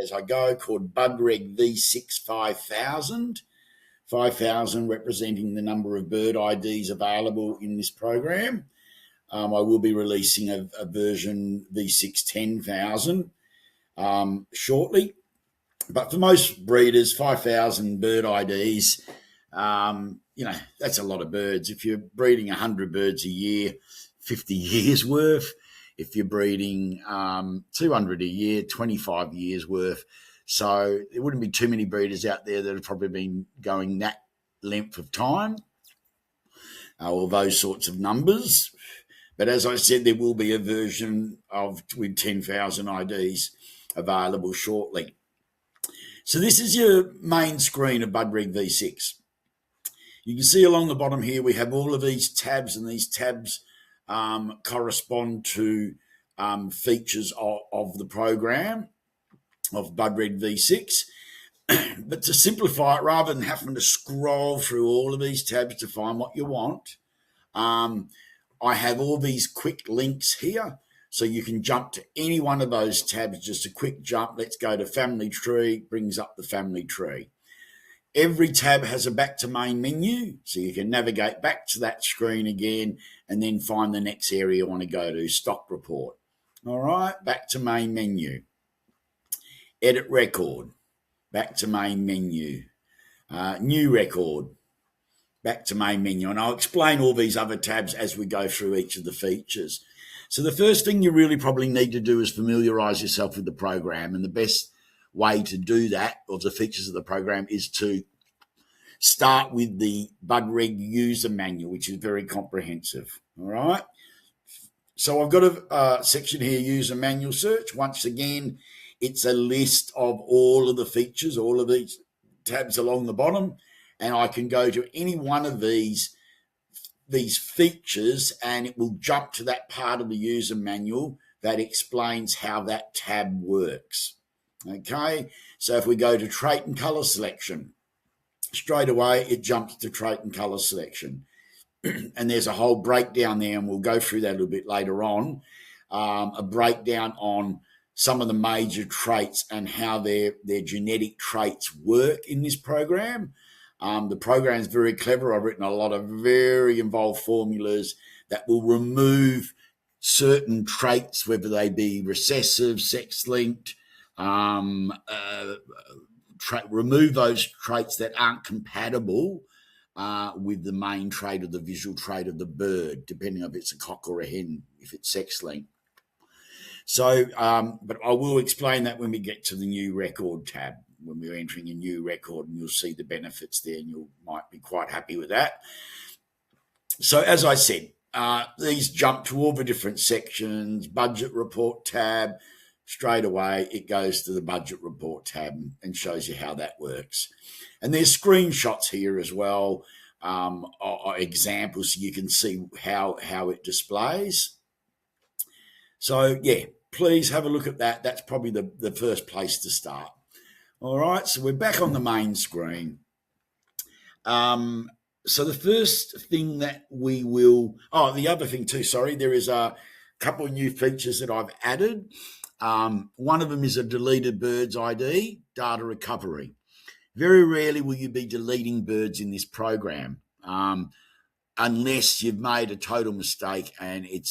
as I go called BudReg V6 5000. 5,000 representing the number of bird IDs available in this program. I will be releasing a version V6 10,000 shortly. But for most breeders, 5,000 bird IDs, that's a lot of birds. If you're breeding 100 birds a year, 50 years worth. If you're breeding 200 a year, 25 years worth. So there wouldn't be too many breeders out there that have probably been going that length of time or those sorts of numbers. But as I said, there will be a version with 10,000 IDs available shortly. So this is your main screen of BudReg V6. You can see along the bottom here we have all of these tabs, and these tabs correspond to features of the program of BudReg V6. But to simplify it, rather than having to scroll through all of these tabs to find what you want, I have all these quick links here. So you can jump to any one of those tabs, just a quick jump. Let's go to family tree, brings up the family tree. Every tab has a back to main menu, so you can navigate back to that screen again and then find the next area you want to go to, stock report. All right, back to main menu. Edit record, back to main menu. New record, back to main menu. And I'll explain all these other tabs as we go through each of the features. So the first thing you really probably need to do is familiarise yourself with the program, and the best way to do that, or the features of the program, is to start with the BudReg user manual, which is very comprehensive. All right. So I've got a section here, user manual search. Once again, it's a list of all of the features, all of these tabs along the bottom, and I can go to any one of these features and it will jump to that part of the user manual that explains how that tab works. Okay, so if we go to trait and colour selection, straight away it jumps to trait and colour selection. And there's a whole breakdown there, and we'll go through that a little bit later on, a breakdown on some of the major traits and how their genetic traits work in this program. The program is very clever. I've written a lot of very involved formulas that will remove certain traits, whether they be recessive, sex-linked, remove those traits that aren't compatible with the main trait or the visual trait of the bird, depending on if it's a cock or a hen, if it's sex-linked. So, but I will explain that when we get to the new record tab, when we're entering a new record, and you'll see the benefits there, and you might be quite happy with that. So as I said, these jump to all the different sections. Budget report tab, straight away it goes to the budget report tab and shows you how that works. And there's screenshots here as well, or examples, so you can see how it displays. So yeah, please have a look at that. That's probably the first place to start. All right, so we're back on the main screen. So the first thing that we will, the other thing too, sorry, there is a couple of new features that I've added. One of them is a deleted birds ID, data recovery. Very rarely will you be deleting birds in this program, unless you've made a total mistake and it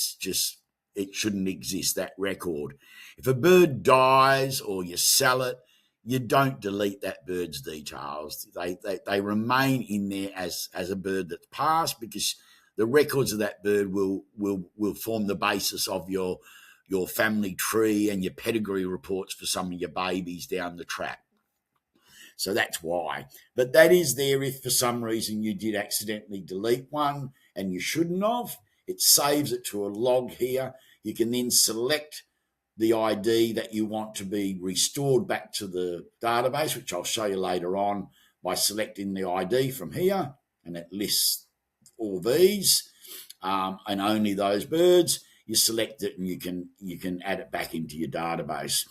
shouldn't exist, that record. If a bird dies or you sell it, you don't delete that bird's details. They remain in there as a bird that's passed, because the records of that bird will form the basis of your family tree and your pedigree reports for some of your babies down the track. So that's why. But that is there if for some reason you did accidentally delete one and you shouldn't have. It saves it to a log here. You can then select the ID that you want to be restored back to the database, which I'll show you later on, by selecting the ID from here, and it lists all these and only those birds. You select it and you can add it back into your database.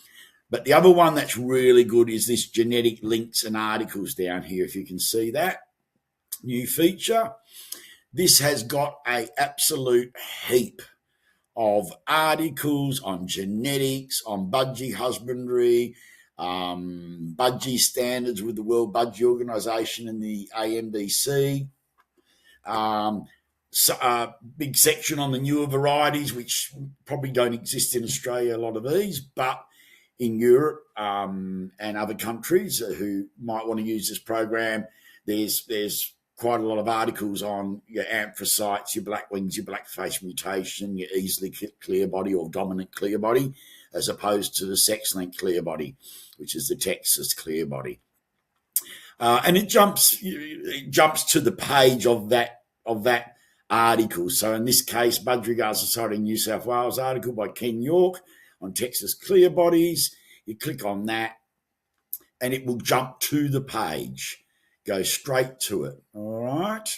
But the other one that's really good is this genetic links and articles down here, if you can see that new feature. This has got an absolute heap of articles on genetics, on budgie husbandry, budgie standards with the World Budgie Organisation and the AMBC. Big section on the newer varieties, which probably don't exist in Australia, a lot of these, but in Europe and other countries who might want to use this program, there's quite a lot of articles on your anthracites, your black wings, your blackface mutation, your easily clear body or dominant clear body, as opposed to the sex-linked clear body, which is the Texas clear body. And it jumps to the page of that article. So in this case, BudReg Society in New South Wales article by Ken York on Texas clear bodies. You click on that and it will jump to the page. Go straight to it. All right.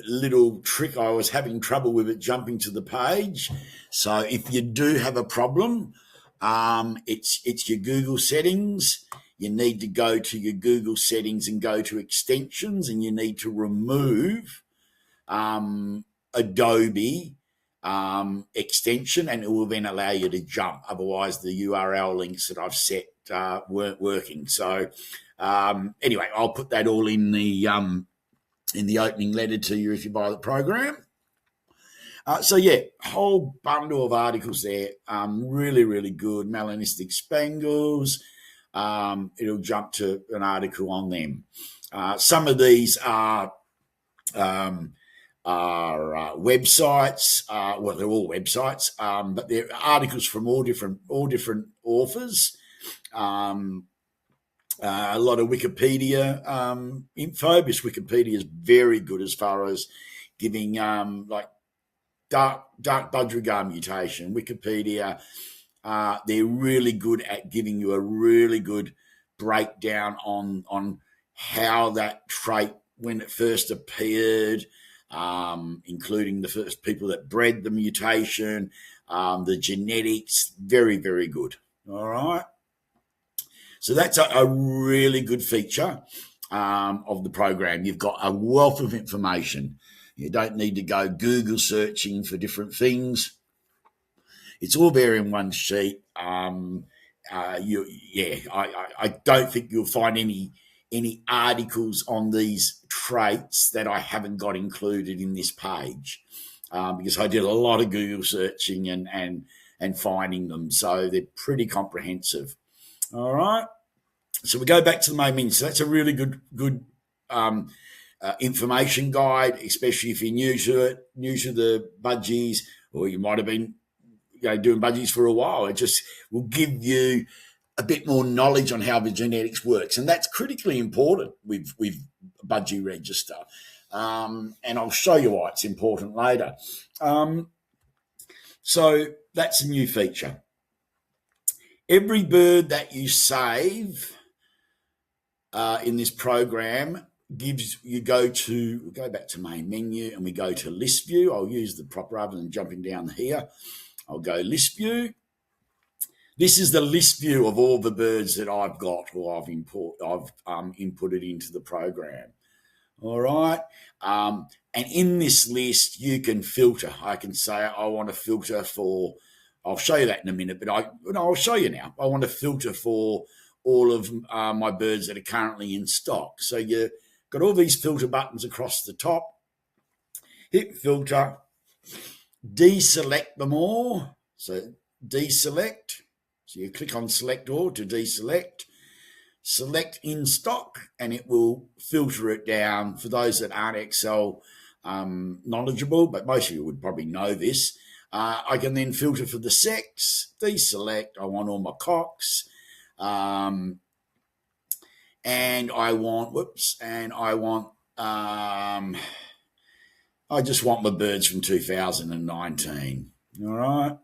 Little trick, I was having trouble with it jumping to the page. So if you do have a problem, it's your Google settings. You need to go to your Google settings and go to extensions, and you need to remove Adobe extension, and it will then allow you to jump. Otherwise, the URL links that I've set weren't working. So anyway, I'll put that all in the opening letter to you if you buy the program. So yeah, whole bundle of articles there. Really, really good. Melanistic spangles. It'll jump to an article on them. Some of these are websites. Well, they're all websites, but they're articles from all different authors. A lot of Wikipedia info, because Wikipedia is very good as far as giving like dark BudReg mutation. Wikipedia, they're really good at giving you a really good breakdown on how that trait, when it first appeared, including the first people that bred the mutation, the genetics. Very, very good. All right. So that's a really good feature of the program. You've got a wealth of information. You don't need to go Google searching for different things. It's all there in one sheet. I don't think you'll find any articles on these traits that I haven't got included in this page, because I did a lot of Google searching and finding them. So they're pretty comprehensive. All right. So we go back to the main menu. So that's a really good information guide, especially if you're new to the budgies, or you might have been doing budgies for a while. It just will give you a bit more knowledge on how the genetics works, and that's critically important with Budgie Register. And I'll show you why it's important later. So that's a new feature. Every bird that you save in this program gives you go back to main menu and we go to list view. I'll use the prop rather than jumping down here. I'll go list view. This is the list view of all the birds that I've got or I've inputted into the program. All right. And in this list, you can filter. I can say I want to filter for, I'll show you that in a minute, but I'll show you now. I want to filter for all of my birds that are currently in stock. So you've got all these filter buttons across the top. Hit filter, deselect them all. So deselect. So you click on select all to deselect. Select in stock, and it will filter it down. For those that aren't Excel knowledgeable, but most of you would probably know this, I can then filter for the sex, deselect. I want all my cocks, and I just want my birds from 2019. All right.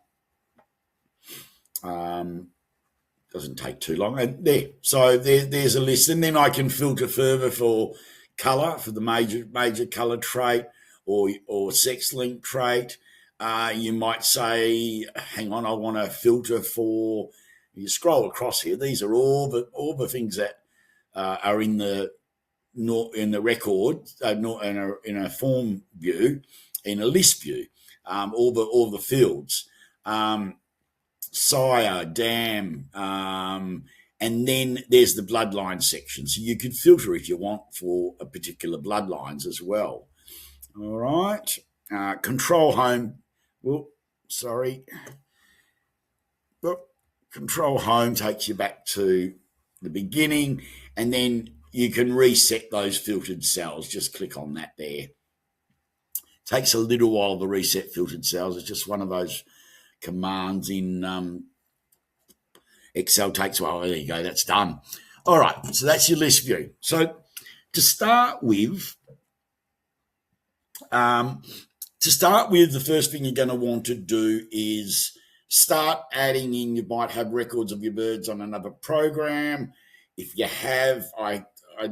Doesn't take too long. And there, so there's a list, and then I can filter further for colour, for the major colour trait or sex link trait. You might say, hang on, I want to filter for. You scroll across here. These are all the things that are in the record in a form view, in a list view. All the fields. sire, dam, and then there's the bloodline section. So you can filter if you want for a particular bloodlines as well. All right. Control home. Well, sorry. Well, control home takes you back to the beginning, and then you can reset those filtered cells. Just click on that there. Takes a little while to reset filtered cells. It's just one of those commands in Excel. Takes a while. There you go. That's done. All right. So that's your list view. So to start with, the first thing you're going to want to do is start adding in. You might have records of your birds on another program. If you have,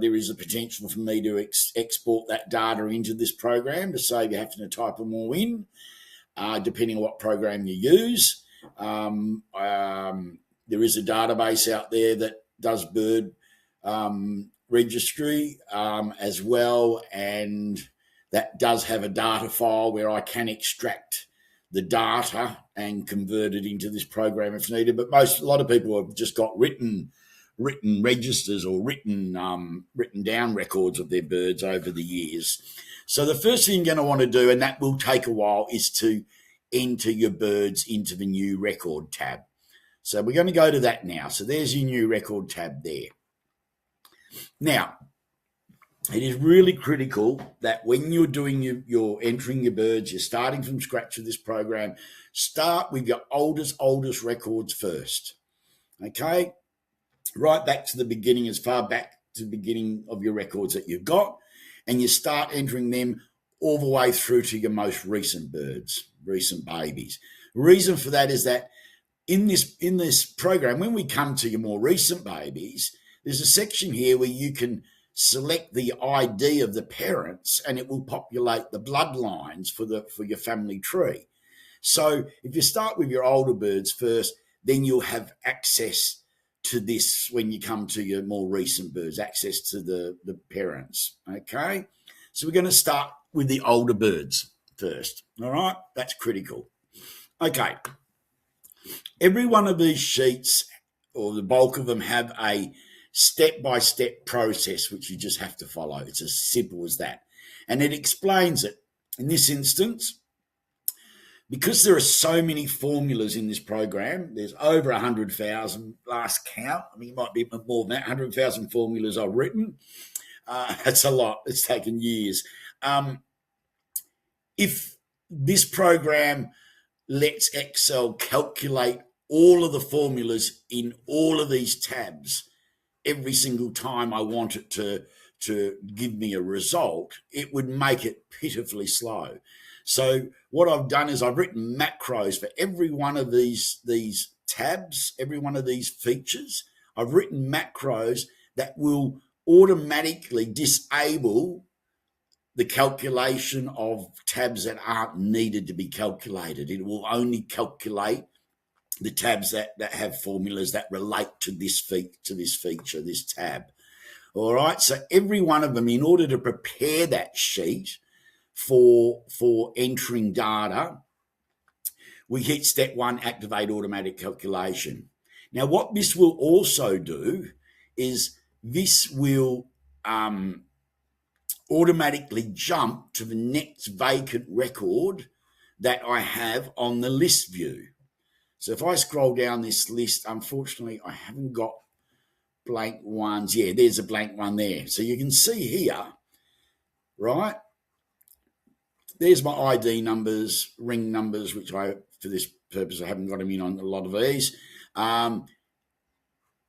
there is a potential for me to export that data into this program to save you having to type them all in, depending on what program you use. There is a database out there that does bird registry as well, and that does have a data file where I can extract the data and convert it into this program if needed. But a lot of people have just got written registers or written down records of their birds over the years. So the first thing you're going to want to do, and that will take a while, is to enter your birds into the new record tab. So we're going to go to that now. So there's your new record tab there. Now, it is really critical that when you're doing you're entering your birds, you're starting from scratch with this program, start with your oldest records first. Okay? Right back to the beginning, as far back to the beginning of your records that you've got, and you start entering them all the way through to your most recent birds, recent babies. The reason for that is that in this program, when we come to your more recent babies, there's a section here where you can select the ID of the parents, and it will populate the bloodlines for your family tree. So if you start with your older birds first, then you'll have access to this when you come to your more recent birds, access to the parents. Okay, so we're going to start with the older birds first. All right, that's critical. Okay, every one of these sheets, or the bulk of them, have a step-by-step process which you just have to follow. It's as simple as that. And it explains it. In this instance, because there are so many formulas in this program, there's over 100,000 last count. I mean, it might be more than that, 100,000 formulas I've written. That's a lot. It's taken years. If this program lets Excel calculate all of the formulas in all of these tabs, every single time I want it to give me a result, it would make it pitifully slow. So what I've done is I've written macros for every one of these tabs, every one of these features. I've written macros that will automatically disable the calculation of tabs that aren't needed to be calculated. It will only calculate the tabs that have formulas that relate to this feature, this tab. All right, so every one of them, in order to prepare that sheet for entering data, we hit step 1, activate automatic calculation. Now, what this will also do is this will automatically jump to the next vacant record that I have on the list view. So if I scroll down this list, unfortunately, I haven't got blank ones. Yeah, there's a blank one there. So you can see here, right? There's my ID numbers, ring numbers, which for this purpose, I haven't got them in on a lot of these.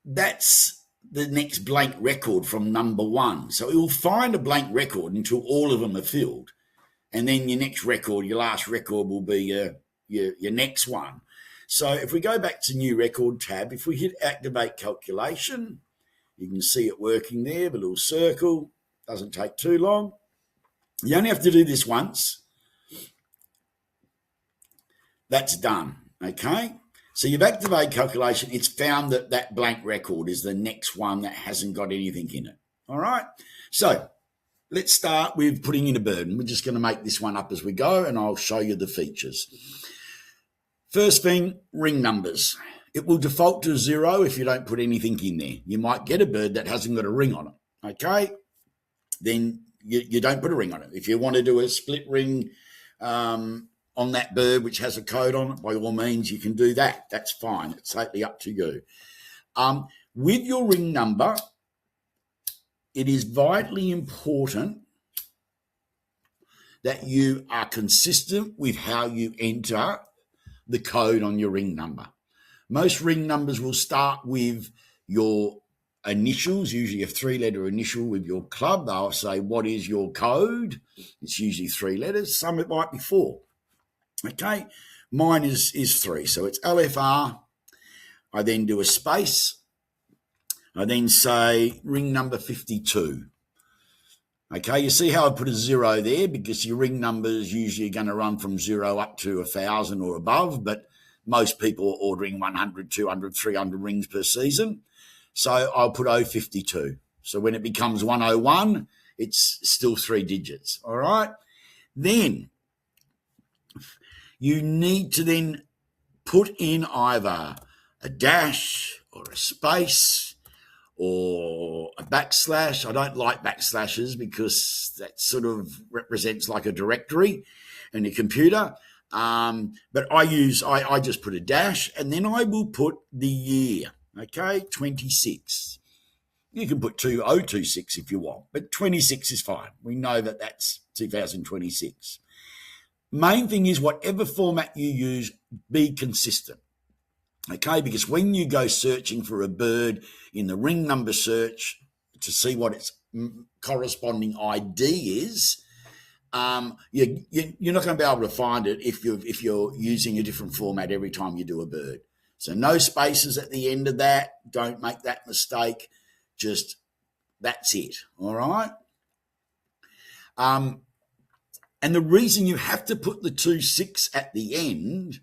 That's the next blank record from number 1. So it will find a blank record until all of them are filled. And then your next record, your last record, will be your next one. So if we go back to new record tab, if we hit activate calculation, you can see it working there, the little circle. Doesn't take too long. You only have to do this once. That's done, okay? So you've activated calculation. It's found that blank record is the next one that hasn't got anything in it, all right? So let's start with putting in a bird. And we're just going to make this one up as we go, and I'll show you the features. First thing, ring numbers. It will default to 0 if you don't put anything in there. You might get a bird that hasn't got a ring on it, okay? Then you don't put a ring on it. If you want to do a split ring on that bird which has a code on it, by all means, you can do that. That's fine. It's totally up to you. With your ring number, it is vitally important that you are consistent with how you enter the code on your ring number. Most ring numbers will start with your initials, usually a 3-letter initial with your club. They'll say, what is your code? It's usually 3 letters. Some it might be 4. Okay, mine is 3. So it's LFR. I then do a space. I then say ring number 52. Okay, you see how I put a 0 there because your ring number is usually going to run from 0 up to 1,000 or above, but most people are ordering 100, 200, 300 rings per season. So I'll put 052. So when it becomes 101, it's still 3 digits, all right? Then you need to then put in either a dash or a space or a backslash. I don't like backslashes because that sort of represents like a directory in a computer. But I just put a dash and then I will put the year, okay, 26. You can put 2026 if you want, but 26 is fine. We know that that's 2026. Main thing is whatever format you use, be consistent, okay, because when you go searching for a bird in the ring number search to see what its corresponding ID is, you're not going to be able to find it if you're using a different format every time you do a bird. So no spaces at the end of that. Don't make that mistake. Just that's it. All right. And the reason you have to put the 26 at the end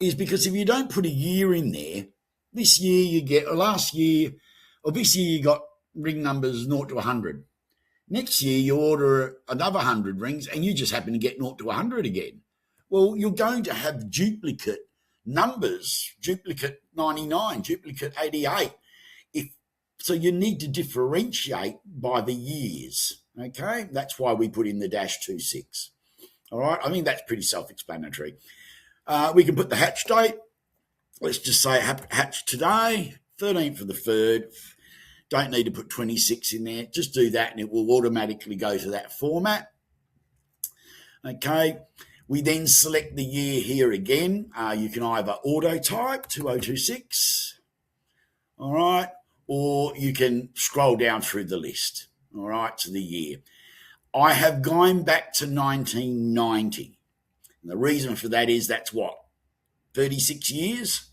is because if you don't put a year in there, this year you get, or last year, or this year you got ring numbers 0 to 100. Next year, you order another 100 rings and you just happen to get 0 to 100 again. Well, you're going to have duplicate numbers, duplicate 99, duplicate 88. So you need to differentiate by the years, okay? That's why we put in the -26. All right, I think that's pretty self-explanatory. We can put the hatch date. Let's just say hatch today, 13th of the 3rd. Don't need to put 26 in there. Just do that and it will automatically go to that format. Okay. We then select the year here again. You can either auto type 2026, all right, or you can scroll down through the list, all right, to the year. I have gone back to 1990. And the reason for that is that's what, 36 years?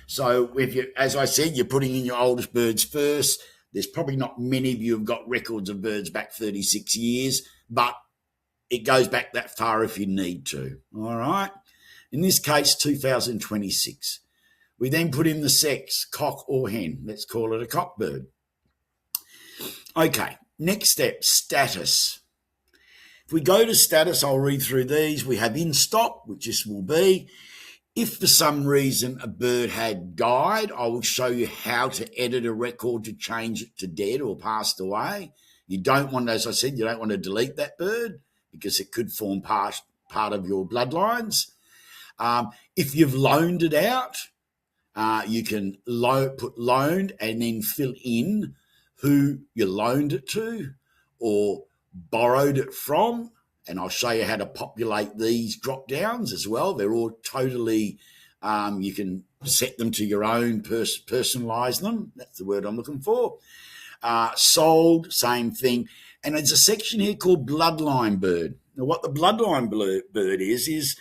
So if you, as I said, you're putting in your oldest birds first. There's probably not many of you have got records of birds back 36 years, but it goes back that far if you need to. All right. In this case, 2026. We then put in the sex, cock or hen. Let's call it a cock bird. Okay. Next step, status. If we go to status, I'll read through these. We have in stop, which this will be. If for some reason a bird had died, I will show you how to edit a record to change it to dead or passed away. You don't want, as I said, you don't want to delete that bird because it could form part of your bloodlines. If you've loaned it out, you can put loaned and then fill in who you loaned it to or borrowed it from. And I'll show you how to populate these drop downs as well. They're all totally, you can set them to your own, personalize them. That's the word I'm looking for. Sold, same thing. And there's a section here called bloodline bird. Now, what the bloodline bird is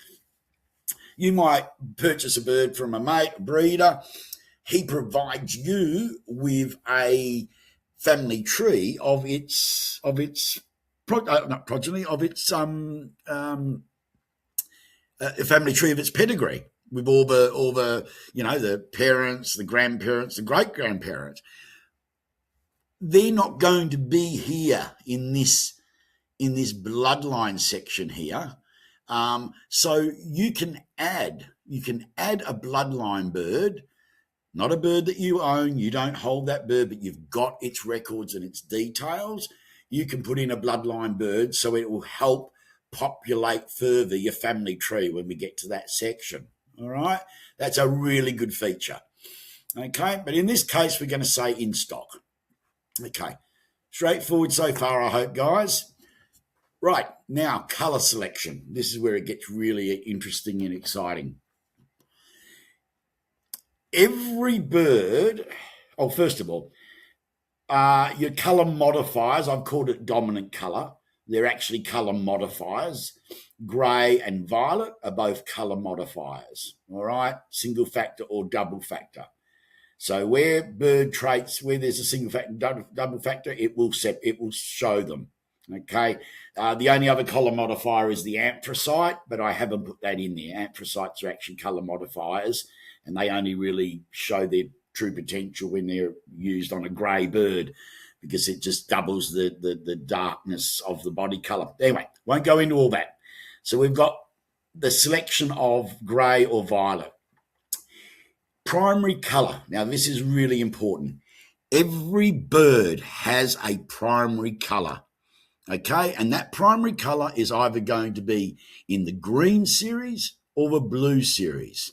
you might purchase a bird from a mate, a breeder. He provides you with a family tree of its not progeny, of its family tree of its pedigree with all the the parents, the grandparents, the great grandparents. They're not going to be here in this bloodline section here So you can add a bloodline bird, not a bird that you own. You don't hold that bird, but you've got its records and its details. You can put in a bloodline bird so it will help populate further your family tree when we get to that section. All right, that's a really good feature. Okay, but in this case, we're going to say in stock. Okay, straightforward so far, I hope, guys. Right, now colour selection. This is where it gets really interesting and exciting. Every bird, first of all, your colour modifiers, I've called it dominant colour. They're actually colour modifiers. Grey and violet are both colour modifiers, all right? Single factor or double factor. So where bird traits, where there's a single factor, double factor, it will show them. Okay. The only other colour modifier is the anthracite, but I haven't put that in there. Anthracites are actually colour modifiers, and they only really show their true potential when they're used on a grey bird, because it just doubles the darkness of the body colour. Anyway, won't go into all that. So we've got the selection of grey or violet. Primary colour. Now, this is really important. Every bird has a primary colour, okay? And that primary colour is either going to be in the green series or the blue series.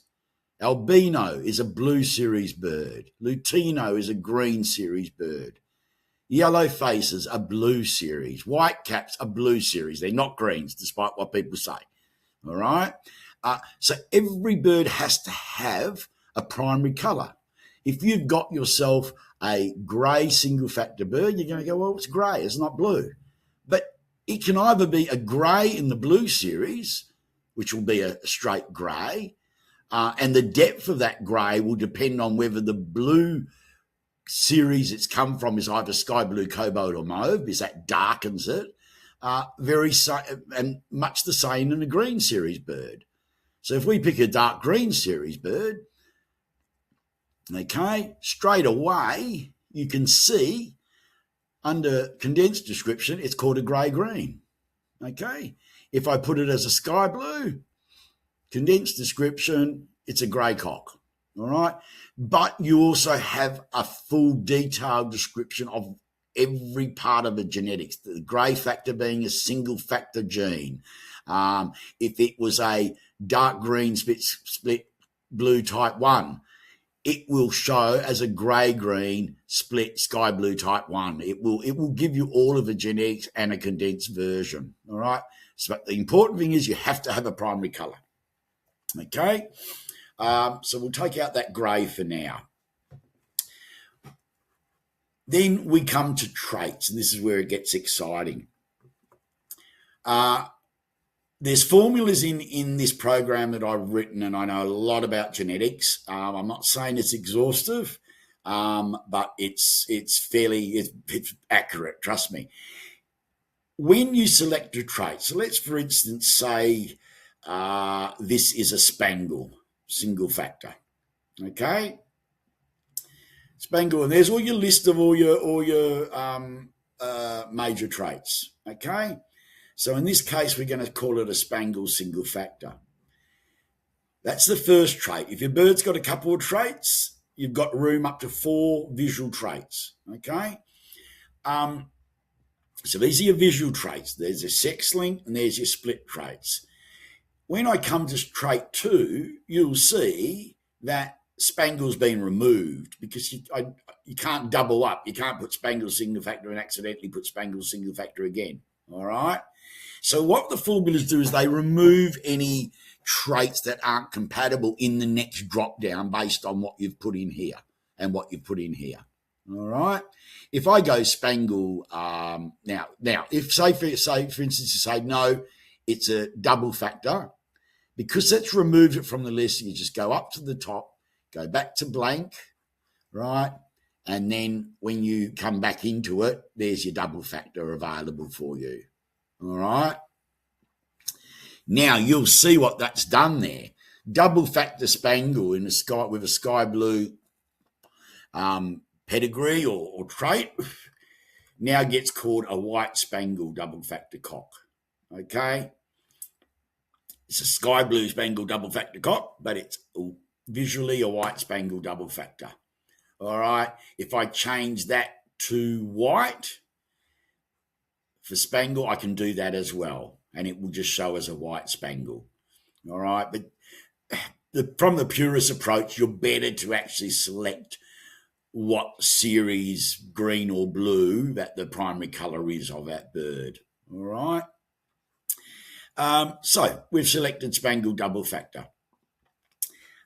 Albino is a blue series bird. Lutino is a green series bird. Yellow faces are blue series. White caps are blue series. They're not greens, despite what people say. All right? So every bird has to have a primary colour. If you've got yourself a grey single factor bird, you're going to go, well, it's grey, it's not blue. But it can either be a grey in the blue series, which will be a straight grey, and the depth of that grey will depend on whether the blue series it's come from is either sky blue, cobalt, or mauve, because that darkens it. And much the same in a green series bird. So if we pick a dark green series bird, okay, straight away you can see under condensed description it's called a grey-green. Okay, if I put it as a sky blue, condensed description, it's a grey cock. All right, but you also have a full detailed description of every part of the genetics, the grey factor being a single factor gene. If it was a dark green split blue type 1, it will show as a grey-green split sky blue type 1. It will give you all of the genetics and a condensed version, all right? So the important thing is you have to have a primary colour, okay? So we'll take out that grey for now. Then we come to traits, and this is where it gets exciting. There's formulas in this program that I've written, and I know a lot about genetics. I'm not saying it's exhaustive, but it's accurate, trust me. When you select a trait, so let's, for instance, say this is a spangle, single factor, okay? Spangle, and there's all your list of all your major traits, okay? So in this case, we're going to call it a spangle single factor. That's the first trait. If your bird's got a couple of traits, you've got room up to 4 visual traits, okay? So these are your visual traits. There's your sex link and there's your split traits. When I come to trait 2, you'll see that spangle's been removed because you can't double up. You can't put spangle single factor and accidentally put spangle single factor again, all right? So what the formulas do is they remove any traits that aren't compatible in the next drop down based on what you've put in here and what you've put in here. All right. If I go spangle now, if say for instance you say no, it's a double factor, because that's removed it from the list. You just go up to the top, go back to blank, right, and then when you come back into it, there's your double factor available for you. All right. Now you'll see what that's done there. Double factor spangle in the sky with a sky blue pedigree or trait now gets called a white spangle double factor cock. Okay. It's a sky blue spangled double factor cock, but it's visually a white spangled double factor. All right. If I change that to white for spangle, I can do that as well, and it will just show as a white spangle. All right. But from the purist approach, you're better to actually select what series, green or blue, that the primary colour is of that bird. All right. So we've selected spangled double factor.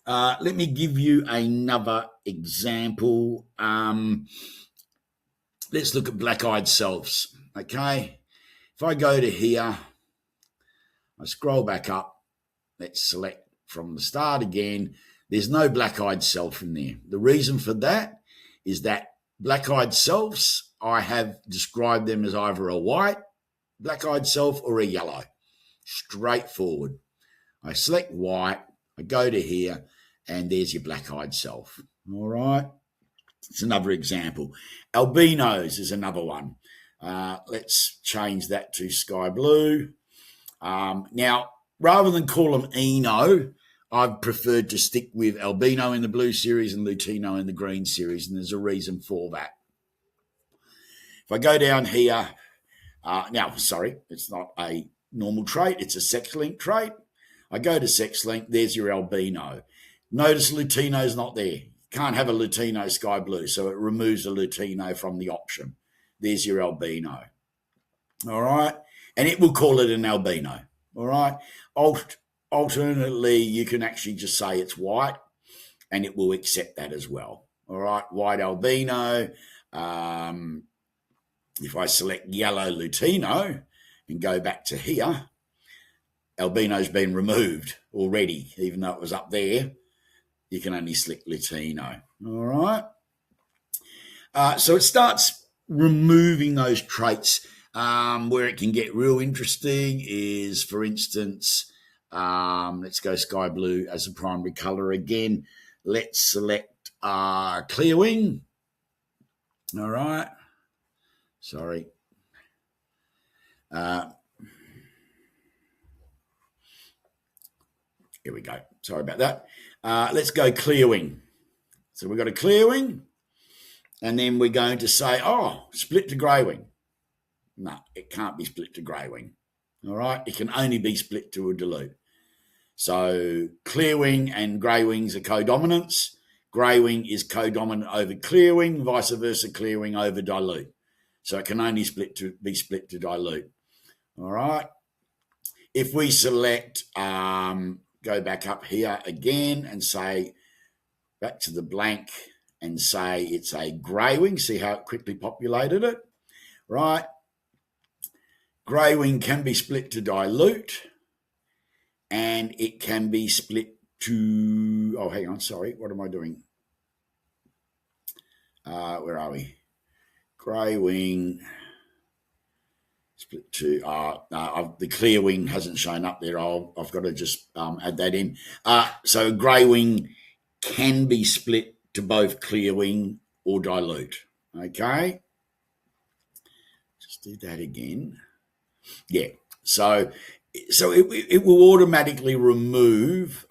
Let me give you another example. Let's look at black-eyed selves. Okay. If I go to here, I scroll back up. Let's select from the start again. There's no black-eyed self in there. The reason for that is that black-eyed selves, I have described them as either a white black-eyed self or a yellow. Straightforward. I select white, I go to here, and there's your black-eyed self. All right. It's another example. Albinos is another one. Let's change that to sky blue. Now, rather than call them Eno, I've preferred to stick with albino in the blue series and Lutino in the green series, and there's a reason for that. If I go down here, it's not a normal trait, it's a sex-linked trait. I go to sex-linked, there's your albino. Notice Lutino's not there. You can't have a Lutino sky blue, so it removes a Lutino from the option. There's your albino. All right? And it will call it an albino. All right? Alternately, you can actually just say it's white, and it will accept that as well. All right? White albino. If I select yellow Lutino and go back to here, albino's been removed already, even though it was up there. You can only select Lutino. All right? So it starts removing those traits. Where it can get real interesting is, for instance, let's go sky blue as a primary colour again. Let's select clear wing. All right. Sorry. Here we go. Sorry about that. Let's go clear wing. So we've got a clear wing, and then we're going to say, split to grey wing. No, it can't be split to grey wing. All right? It can only be split to a dilute. So clear wing and grey wings are codominants. Grey wing is codominant over clear wing, vice versa, clear wing over dilute. So it can only be split to dilute. All right? If we select, go back up here again and say, back to the blank and say it's a grey wing. See how it quickly populated it? Right? Grey wing can be split to dilute, and it can be split to, what am I doing? Where are we? Grey wing, split to, the clear wing hasn't shown up there. I've got to just add that in. So grey wing can be split to both clear wing or dilute. Okay? Just do that again. Yeah, so it will automatically remove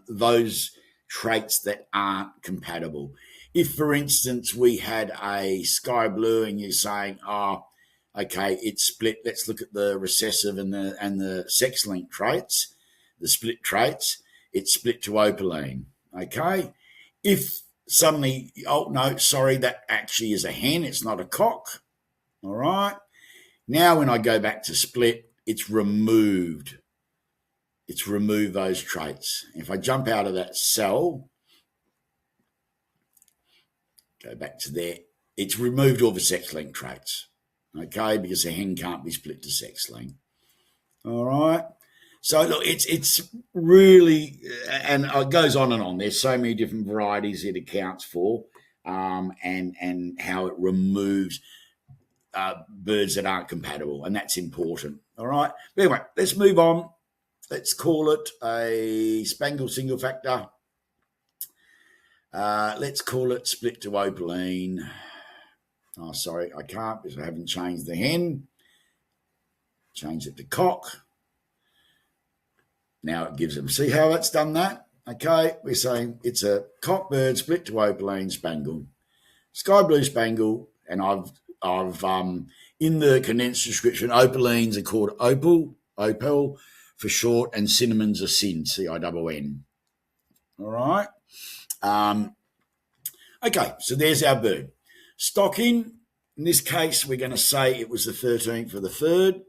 those traits that aren't compatible. If, for instance, we had a sky blue and you're saying, okay, it's split. Let's look at the recessive and the sex-linked traits, the split traits. It's split to opaline. Okay, if suddenly, that actually is a hen. It's not a cock. All right. Now, when I go back to split, it's removed. It's removed those traits. If I jump out of that cell, go back to there, it's removed all the sex-linked traits, okay, because a hen can't be split to sex-linked. All right? So, look, it's really, and it goes on and on. There's so many different varieties it accounts for, and how it removes birds that aren't compatible, and that's important. All right. But anyway, let's move on. Let's call it a spangled single factor. Let's call it split to opaline. Oh, sorry, I can't because I haven't changed the hen. Change it to cock. Now it gives them. See how that's done that? Okay, we're saying it's a cock bird split to opaline spangle, sky blue spangle, and I've in the condensed description, opalines are called opal for short, and cinnamons are cin, C-I-N-N. All right. Okay, so there's our bird. Stocking, in this case, we're going to say it was the 13th of the 3rd,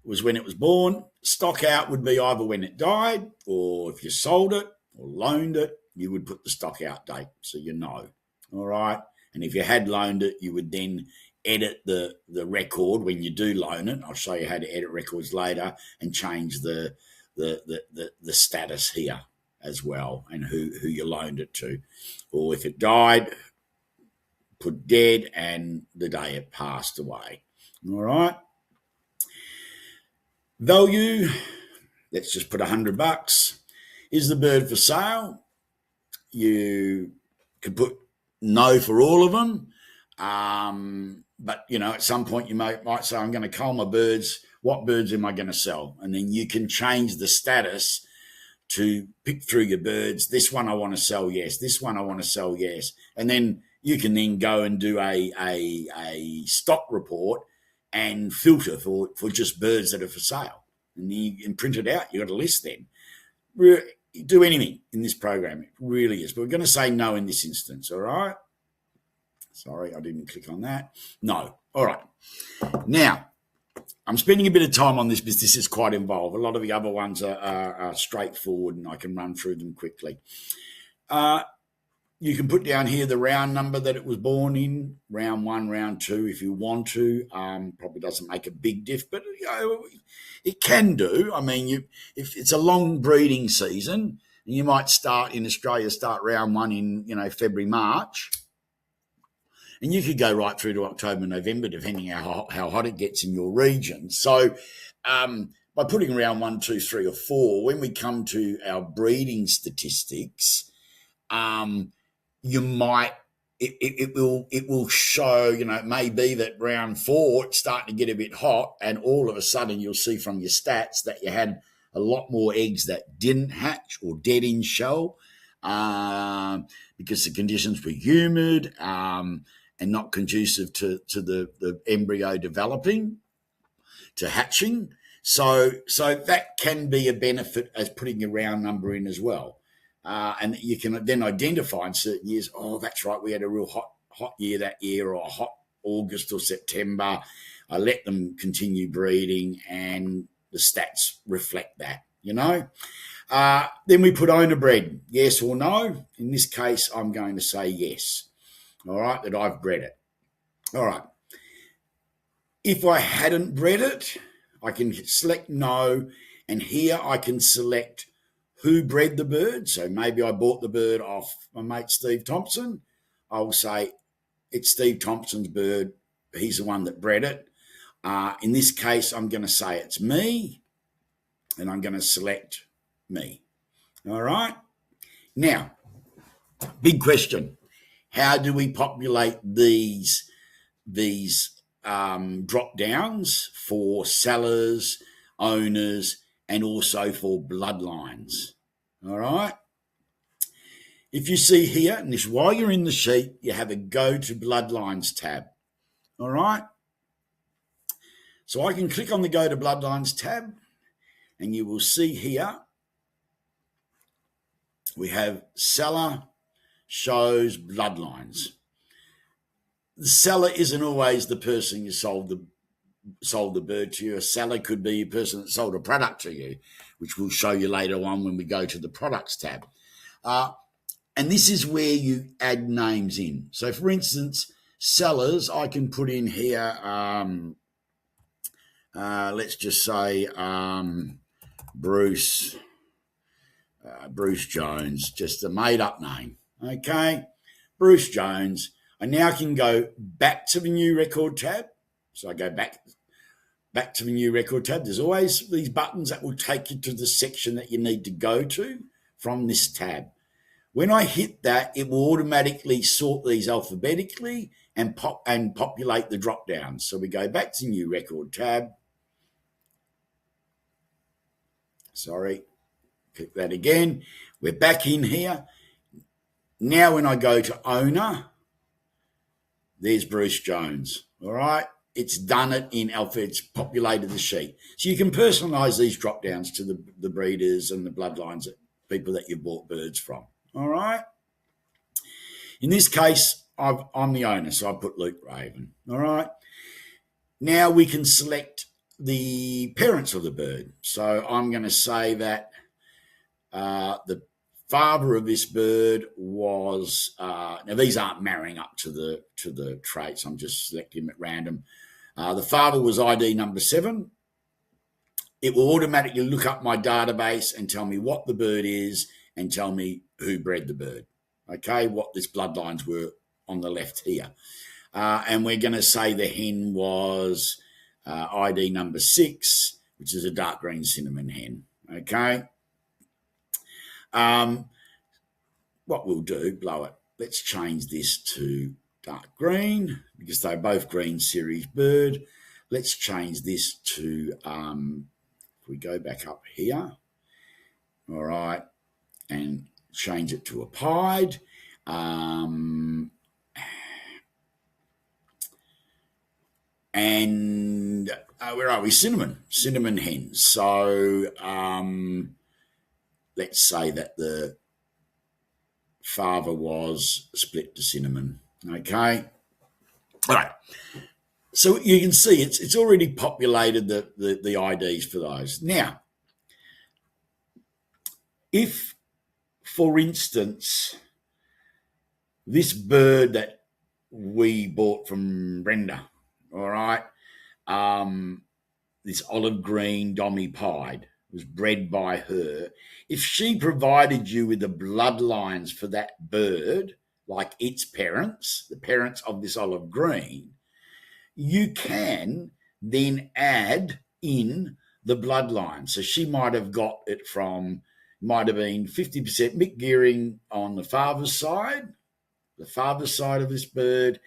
was when it was born. Stock out would be either when it died, or if you sold it or loaned it, you would put the stock out date so you know. All right. And if you had loaned it, you would then edit the record when you do loan it. I'll show you how to edit records later and change the status here as well, and who you loaned it to. Or if it died, put dead and the day it passed away. All right. Value, let's just put $100. Is the bird for sale? You could put no for all of them. But, at some point you might say, I'm going to cull my birds. What birds am I going to sell? And then you can change the status to pick through your birds. This one I want to sell, yes. This one I want to sell, yes. And then you can then go and do a stock report and filter for just birds that are for sale. And you can print it out. You've got a list then. Do anything in this program. It really is. But we're going to say no in this instance, all right? Sorry, I didn't click on that. No. All right. Now, I'm spending a bit of time on this because this is quite involved. A lot of the other ones are straightforward and I can run through them quickly. You can put down here the round number that it was born in, round 1, round 2, if you want to. Probably doesn't make a big diff, but it can do. I mean, if it's a long breeding season, and you might start in Australia, start round 1 in February, March, and you could go right through to October, November, depending how hot it gets in your region. So by putting round 1, 2, 3, or 4, when we come to our breeding statistics, you might it will show, it may be that round 4 it's starting to get a bit hot, and all of a sudden you'll see from your stats that you had a lot more eggs that didn't hatch or dead in shell because the conditions were humid and not conducive to the embryo developing to hatching. So that can be a benefit as putting a round number in as well. And you can then identify in certain years, oh, that's right, we had a real hot year that year, or a hot August or September. I let them continue breeding and the stats reflect that, Then we put owner bred, yes or no. In this case, I'm going to say yes, all right, that I've bred it. All right. If I hadn't bred it, I can select no, and here I can select who bred the bird. So maybe I bought the bird off my mate Steve Thompson. I will say it's Steve Thompson's bird. He's the one that bred it. In this case, I'm going to say it's me, and I'm going to select me. All right. Now, big question. How do we populate these drop downs for sellers, owners, and also for bloodlines? All right. If you see here, and this while you're in the sheet, you have a Go to Bloodlines tab. All right. So I can click on the Go to Bloodlines tab, and you will see here we have seller, shows, bloodlines. The seller isn't always the person you sold the bird to you. A seller could be a person that sold a product to you, which we'll show you later on when we go to the products tab. And this is where you add names in. So, for instance, sellers, I can put in here, let's just say Bruce Jones, just a made-up name. Okay, Bruce Jones. I now can go back to the new record tab. So I go back to the new record tab. There's always these buttons that will take you to the section that you need to go to from this tab. When I hit that, it will automatically sort these alphabetically and populate the drop downs. So we go back to new record tab. Sorry, click that again. We're back in here. Now when I go to owner, there's Bruce Jones, all right? It's done it in alpha. It's populated the sheet. So you can personalise these drop-downs to the breeders and the bloodlines of people that you've bought birds from, all right? In this case, I'm the owner, so I put Luke Raven, all right? Now we can select the parents of the bird. So I'm going to say that the father of this bird was now these aren't marrying up to the traits. I'm just selecting them at random. The father was ID number 7. It will automatically look up my database and tell me what the bird is and tell me who bred the bird. Okay, what its bloodlines were on the left here. And we're going to say the hen was ID number 6, which is a dark green cinnamon hen. Okay. What we'll do, blow it. Let's change this to dark green because they're both green series bird. Let's change this to, if we go back up here, all right, and change it to a pied. And where are we? Cinnamon hens. So let's say that the father was split to cinnamon. Okay. All right. So you can see it's already populated the IDs for those. Now, if, for instance, this bird that we bought from Brenda, all right, this olive green Dommy pied was bred by her. If she provided you with the bloodlines for that bird, like its parents, the parents of this olive green, you can then add in the bloodline. So she might have got it from, might have been 50% Mick Gearing on the father's side of this bird,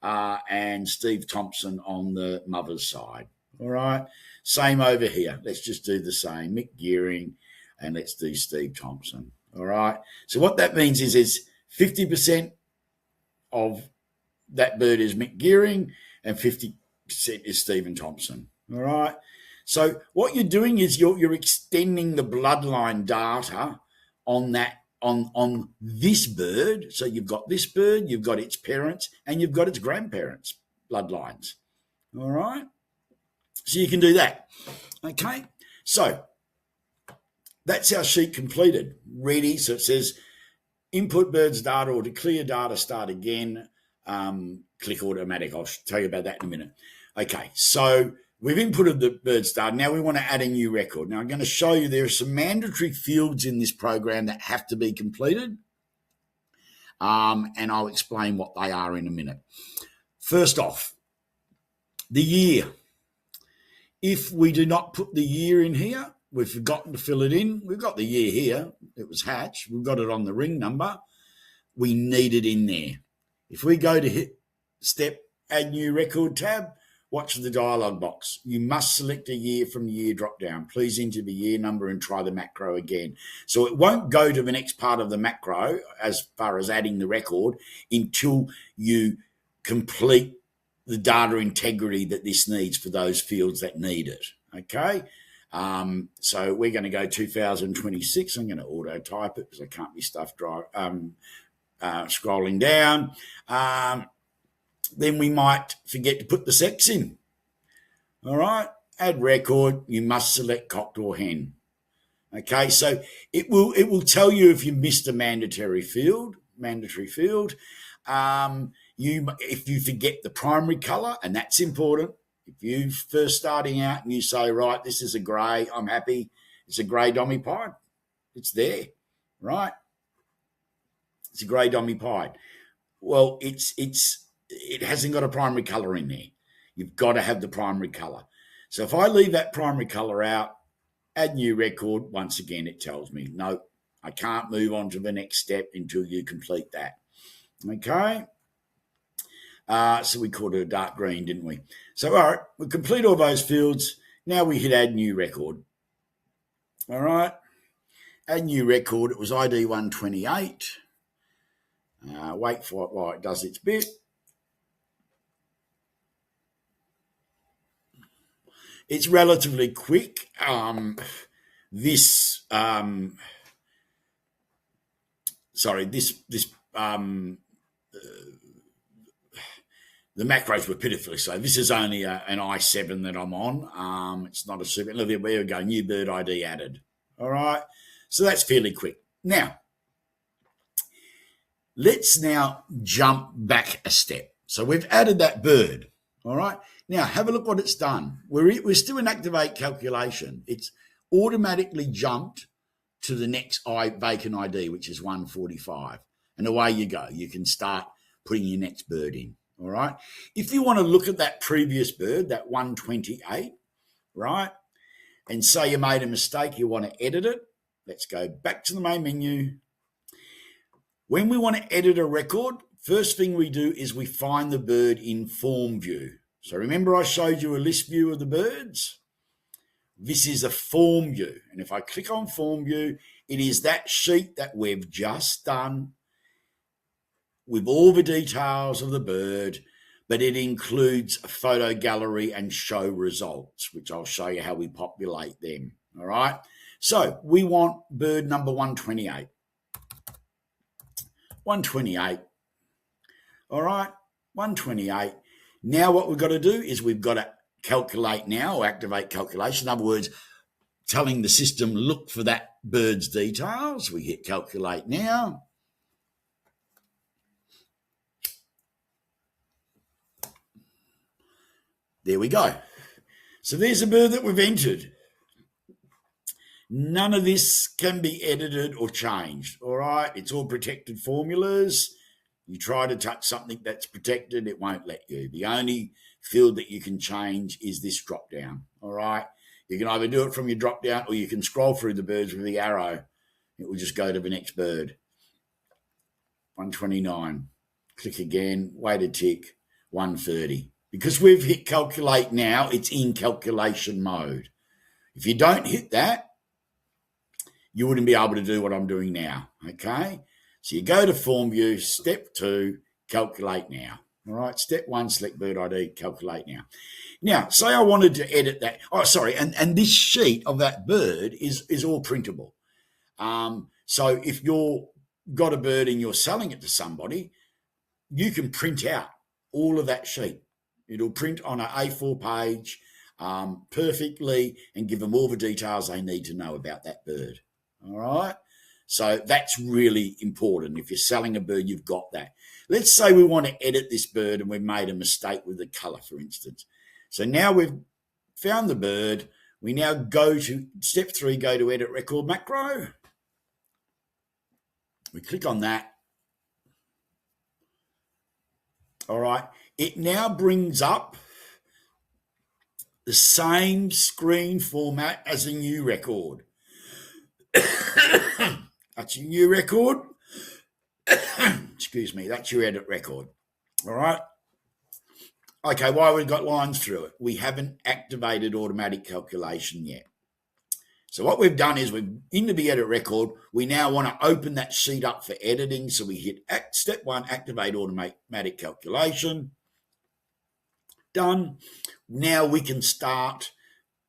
and Steve Thompson on the mother's side. All right. Same over here. Let's just do the same. Mick Gearing, and let's do Steve Thompson. All right. So what that means is it's 50% of that bird is Mick Gearing and 50% is Stephen Thompson. All right. So what you're doing is you're extending the bloodline data on that on this bird. So you've got this bird, you've got its parents, and you've got its grandparents' bloodlines. All right. So you can do that. Okay. So that's our sheet completed. Ready. So it says input birds data or to clear data, start again. Click automatic. I'll tell you about that in a minute. Okay. So we've inputted the birds data. Now we want to add a new record. Now I'm going to show you there are some mandatory fields in this program that have to be completed. And I'll explain what they are in a minute. First off, the year. If we do not put the year in here, we've forgotten to fill it in. We've got the year here. It was hatched. We've got it on the ring number. We need it in there. If we go to hit step add new record tab, watch the dialog box. You must select a year from the year drop down. Please enter the year number and try the macro again. So it won't go to the next part of the macro as far as adding the record until you complete the data integrity that this needs for those fields that need it. Okay. So we're going to go 2026. I'm going to auto type it because I can't be stuffed scrolling down. Then we might forget to put the sex in. All right. Add record. You must select cocked or hen. Okay. So it will tell you if you missed a mandatory field. If you forget the primary colour, and that's important. If you're first starting out and you say, right, this is a grey, I'm happy, it's a grey Dommy pied. It's there, right? It's a grey Dommy pied. Well, it hasn't got a primary colour in there. You've got to have the primary colour. So if I leave that primary colour out, add new record, once again it tells me, no, I can't move on to the next step until you complete that. Okay? So we called it a dark green, didn't we? So, all right, we complete all those fields. Now we hit add new record. All right. Add new record. It was ID 128. Wait for it while it does its bit. It's relatively quick. This the macros were pitifully slow. This is only an i7 that I'm on. It's not a super. There we go. New bird ID added. All right. So that's fairly quick. Now, let's now jump back a step. So we've added that bird. All right. Now have a look what it's done. We're still in activate calculation. It's automatically jumped to the next vacant ID, which is 145. And away you go. You can start putting your next bird in. All right. If you want to look at that previous bird, that 128, right, and say you made a mistake, you want to edit it, let's go back to the main menu. When we want to edit a record, first thing we do is we find the bird in form view. So remember I showed you a list view of the birds? This is a form view. And if I click on form view, it is that sheet that we've just done with all the details of the bird, but it includes a photo gallery and show results, which I'll show you how we populate them. All right. So we want bird number 128. 128. All right. 128. Now what we've got to do is we've got to calculate now, or activate calculation. In other words, telling the system, look for that bird's details. We hit calculate now. There we go. So there's a bird that we've entered. None of this can be edited or changed, all right? It's all protected formulas. You try to touch something that's protected, it won't let you. The only field that you can change is this drop down, all right? You can either do it from your drop down or you can scroll through the birds with the arrow. It will just go to the next bird. 129. Click again, wait a tick, 130. Because we've hit calculate now, it's in calculation mode. If you don't hit that, you wouldn't be able to do what I'm doing now, okay? So you go to form view, step 2, calculate now. All right, step 1, select bird ID, calculate now. Now, say I wanted to edit that. Oh, sorry, and this sheet of that bird is all printable. So if you've got a bird and you're selling it to somebody, you can print out all of that sheet. It'll print on an A4 page perfectly and give them all the details they need to know about that bird. All right? So that's really important. If you're selling a bird, you've got that. Let's say we want to edit this bird and we've made a mistake with the colour, for instance. So now we've found the bird. We now go to step 3, go to edit record macro. We click on that. All right. It now brings up the same screen format as a new record. That's your new record. Excuse me, that's your edit record. All right. Okay, why we've got lines through it? We haven't activated automatic calculation yet. So what we've done is we've into the edit record, we now want to open that sheet up for editing. So we hit step 1, activate automatic calculation. Done. Now we can start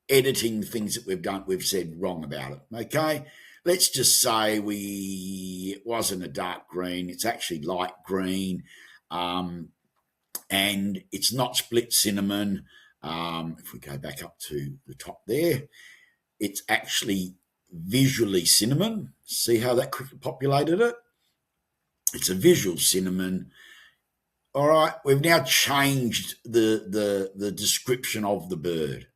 editing things that we've said wrong about it. Okay. Let's just say it wasn't a dark green. It's actually light green. And it's not split cinnamon. If we go back up to the top there, it's actually visually cinnamon. See how that quickly populated it? It's a visual cinnamon. All right, we've now changed the description of the bird.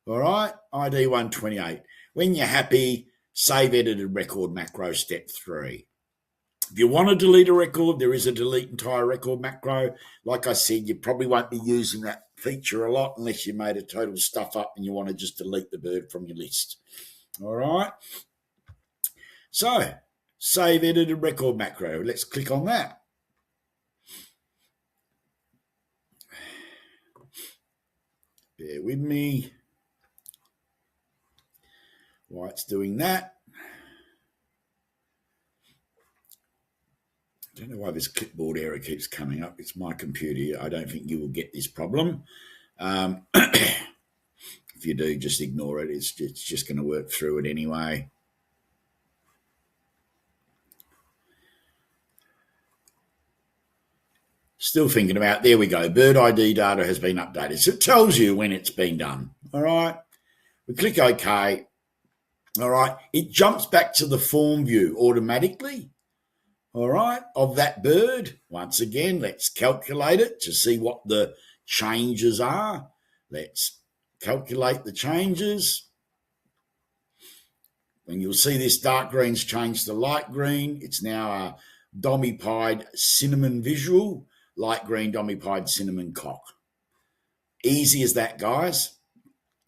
All right, ID 128. When you're happy, save edited record macro step 3. If you want to delete a record, there is a delete entire record macro. Like I said, you probably won't be using that feature a lot unless you made a total stuff up and you want to just delete the bird from your list. All right. So, save edited record macro. Let's click on that. Bear with me. why it's doing that. I don't know why this clipboard error keeps coming up. It's my computer. I don't think you will get this problem. If you do, just ignore it. It's just going to work through it anyway. Still thinking about, there we go, bird ID data has been updated. So it tells you when it's been done, all right? We click OK, all right? It jumps back to the form view automatically, all right, of that bird. Once again, let's calculate it to see what the changes are. Let's calculate the changes. And you'll see this dark green's changed to light green. It's now a domi-pied cinnamon visual. Light green domi-pied cinnamon cock. Easy as that, guys.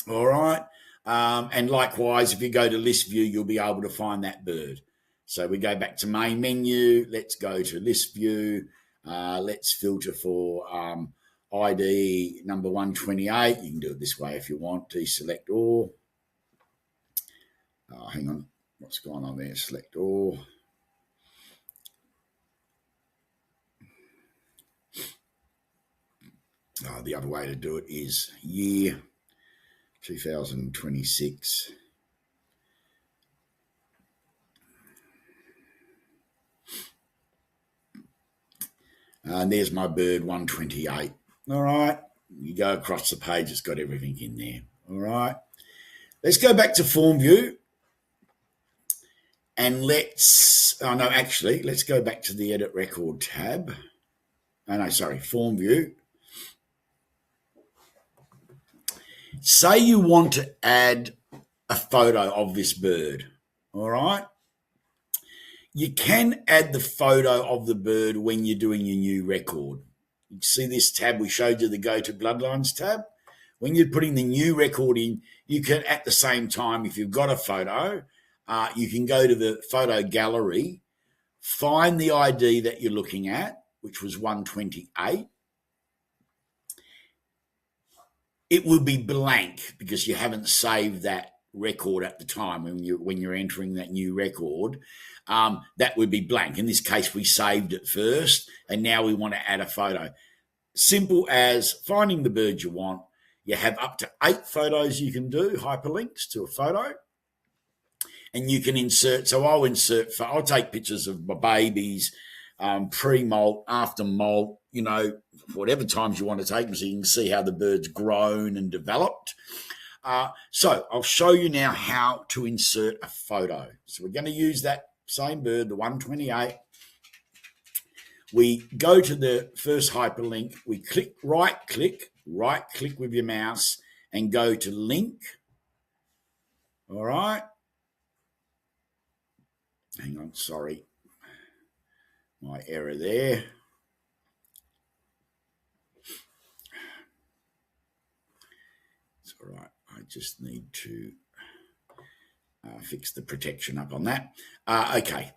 All right. And likewise, if you go to list view, you'll be able to find that bird. So we go back to main menu. Let's go to list view. Let's filter for ID number 128. You can do it this way if you want. Deselect all. Hang on. What's going on there? Select all. The other way to do it is year 2026. And there's my bird 128. All right. You go across the page, it's got everything in there. All right. Let's go back to form view. And let's go back to the edit record tab. Form view. Say you want to add a photo of this bird, all right? You can add the photo of the bird when you're doing your new record. You see this tab we showed you, the Go to Bloodlines tab? When you're putting the new record in, you can, at the same time, if you've got a photo, you can go to the photo gallery, find the ID that you're looking at, which was 128. It will be blank because you haven't saved that record at the time when you're entering that new record. That would be blank. In this case, we saved it first, and now we want to add a photo. Simple as finding the bird you want. You have up to 8 photos you can do, hyperlinks to a photo, and you can insert. So I'll take pictures of my babies, pre-molt, after molt, whatever times you want to take them so you can see how the bird's grown and developed. So I'll show you now how to insert a photo. So we're going to use that same bird, the 128. We go to the first hyperlink. We right click with your mouse and go to link. All right. Hang on, sorry. My error there. It's all right. I just need to fix the protection up on that. Okay.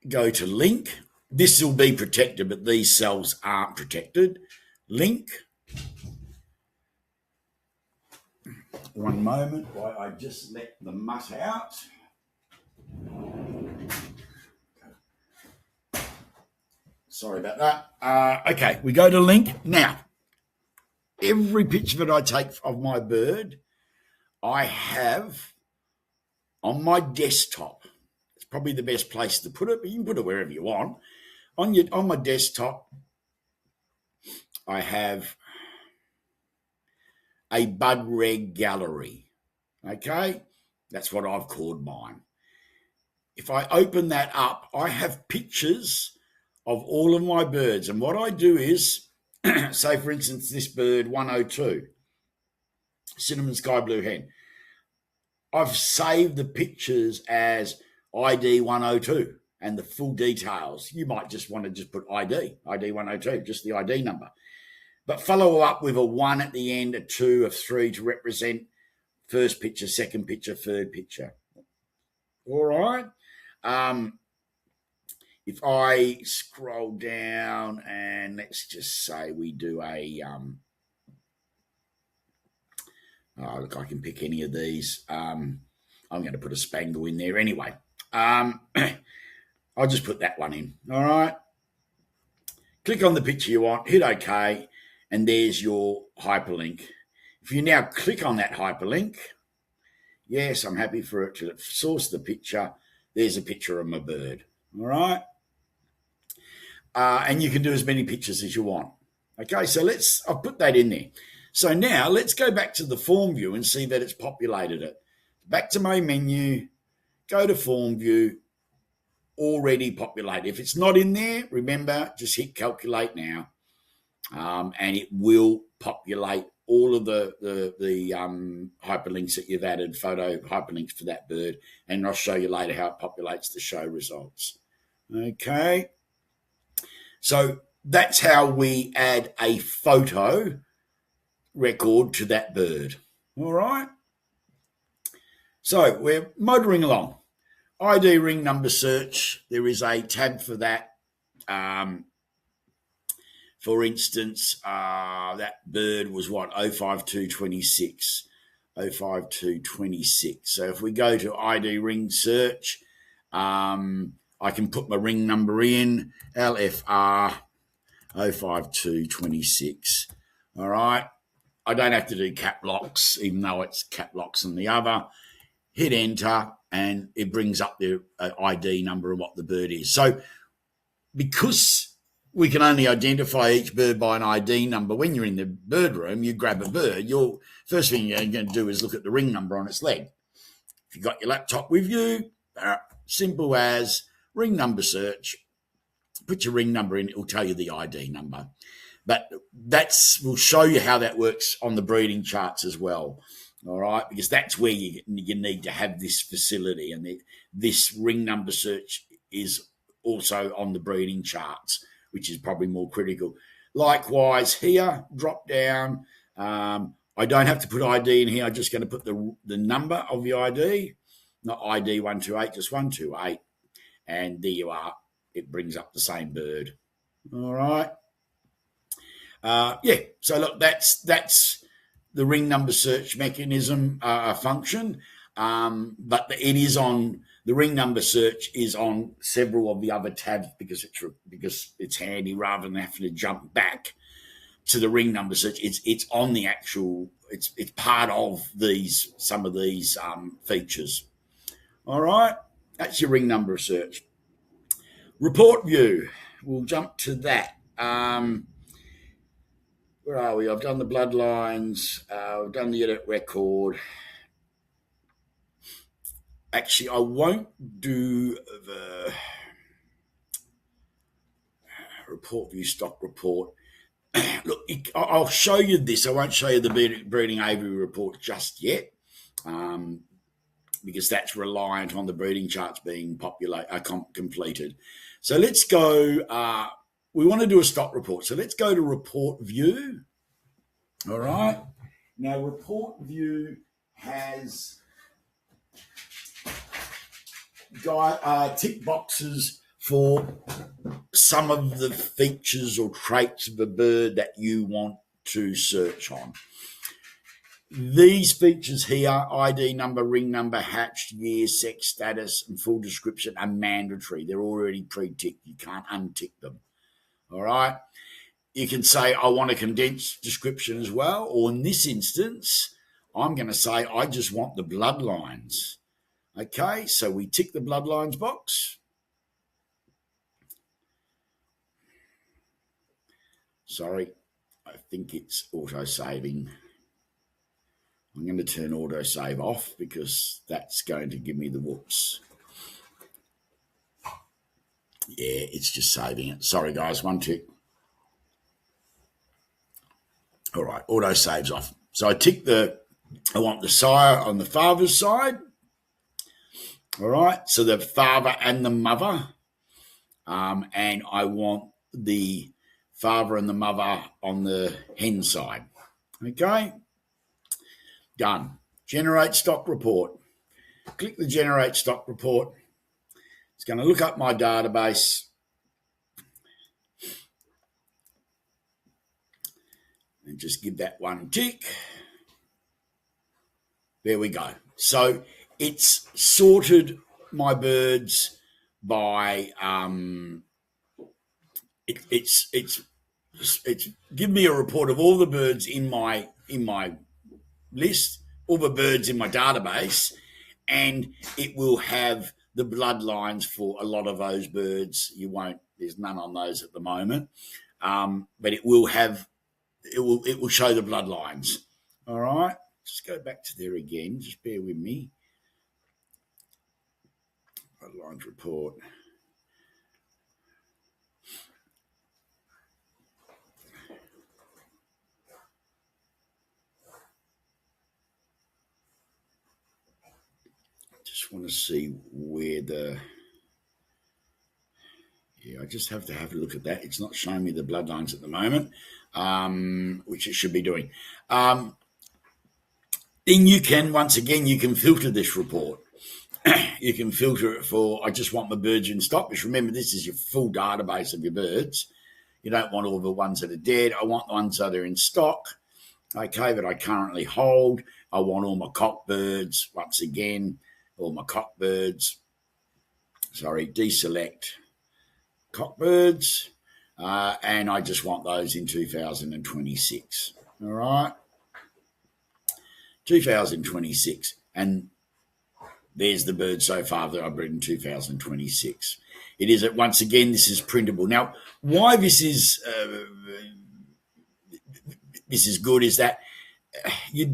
Go to link. This will be protected, but these cells aren't protected. Link. One moment while I just let the mutt out. Sorry about that. Okay, we go to link. Now, every picture that I take of my bird, I have on my desktop. It's probably the best place to put it, but you can put it wherever you want. On my desktop, I have a BudReg gallery. Okay, that's what I've called mine. If I open that up, I have pictures of all of my birds. And what I do is, say, for instance, this bird 102, cinnamon sky blue hen. I've saved the pictures as ID 102 and the full details. You might just want to just put ID 102, just the ID number. But follow up with a 1 at the end, a 2, a 3 to represent first picture, second picture, third picture. All right. If I scroll down and let's just say we do a, look, I can pick any of these. I'm going to put a spangle in there anyway. I'll just put that one in. All right. Click on the picture you want, hit OK, and there's your hyperlink. If you now click on that hyperlink, yes, I'm happy for it to source the picture. There's a picture of my bird. All right. And you can do as many pictures as you want. Okay, so I'll put that in there. So now let's go back to the form view and see that it's populated it. Back to my menu, go to form view, already populated. If it's not in there, remember, just hit calculate now, and it will populate all of the hyperlinks that you've added, photo hyperlinks for that bird, and I'll show you later how it populates the show results. Okay, so that's how we add a photo record to that bird. All right, so we're motoring along. ID ring number search, there is a tab for that. For instance, that bird was what, 05226. 05226. So if we go to ID ring search, I can put my ring number in, LFR 05226. All right. I don't have to do cap locks, even though it's cap locks on the other. Hit enter, and it brings up the ID number and what the bird is. So because we can only identify each bird by an ID number, when you're in the bird room, you grab a bird, first thing you're going to do is look at the ring number on its leg. If you've got your laptop with you, simple as ring number search, put your ring number in, it will tell you the ID number. But we'll show you how that works on the breeding charts as well. All right, because that's where you need to have this facility, and this ring number search is also on the breeding charts, which is probably more critical. Likewise here, drop down. I don't have to put ID in here. I'm just going to put the number of the ID, not ID 128, just 128. And there you are. It brings up the same bird. All right. So look, that's the ring number search mechanism function. But the ring number search is on several of the other tabs because it's handy rather than having to jump back to the ring number search. It's on the actual. It's part of some of these features. All right, that's your ring number search. Report view. We'll jump to that. Where are we? I've done the bloodlines. I've done the edit record. Actually, I won't do the report view stock report. Look, I'll show you this. I won't show you the breeding aviary report just yet, because that's reliant on the breeding charts being completed. So let's go. We want to do a stock report. So let's go to report view. All right. Now, report view has tick boxes for some of the features or traits of the bird that you want to search on. These features here, ID number, ring number, hatched, year, sex, status, and full description, are mandatory. They're already pre-ticked. You can't untick them. All right. You can say, I want a condensed description as well. Or in this instance, I'm going to say, I just want the bloodlines. Okay, so we tick the bloodlines box. Sorry, I think it's auto-saving. I'm going to turn auto-save off because that's going to give me the whoops. Yeah, it's just saving it. Sorry, guys, one tick. All right, auto-saves off. So I want the sire on the father's side. All right, so the father and the mother. And I want the father and the mother on the hen side. Okay, done. Generate stock report. Click the generate stock report. It's going to look up my database. And just give that one tick. There we go. So it's sorted my birds by it's give me a report of all the birds in my list, all the birds in my database, and it will have the bloodlines for a lot of those birds. There's none on those at the moment, but it will show the bloodlines. All right, just go back to there again. Just bear with me. Bloodlines report. Just want to see where I just have to have a look at that. It's not showing me the bloodlines at the moment, which it should be doing. Then you can filter this report. You can filter it for, I just want my birds in stock, because remember, this is your full database of your birds. You don't want all the ones that are dead. I want the ones that are in stock, okay, that I currently hold. I want all my cock birds, once again, all my cock birds. Deselect cockbirds, and I just want those in 2026. All right, 2026, and there's the bird so far that I've bred in 2026. It is, once again, this is printable. Now, why this is good is that you're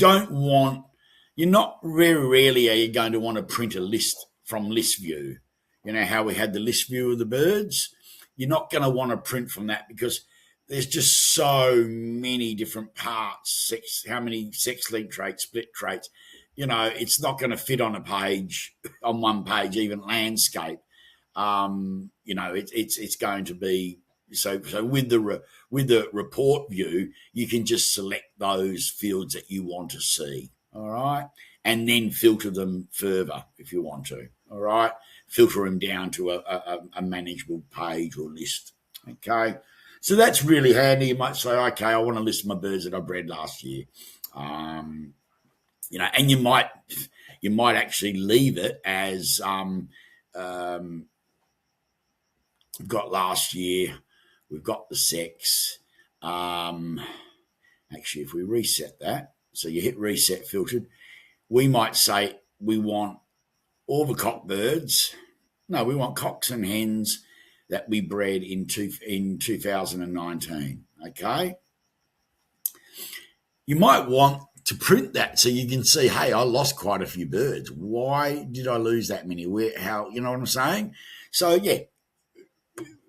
not very rarely are you going to want to print a list from list view. You know how we had the list view of the birds? You're not going to want to print from that, because there's just so many different parts, how many sex-linked traits, split traits. It's not going to fit on one page, even landscape. It's going to be so with the report view, you can just select those fields that you want to see. All right, and then filter them further if you want to. All right, filter them down to a manageable page or list. Okay, so that's really handy. You might say, okay, I want to list my birds that I bred last year. And you might actually leave it as we've got last year, we've got the sex. Actually, if we reset that, so you hit reset filtered, we might say we want all the cock birds. No, we want cocks and hens that we bred in 2019. Okay, you might want to print that so you can see, hey, I lost quite a few birds. Why did I lose that many? How, you know what I'm saying? So yeah,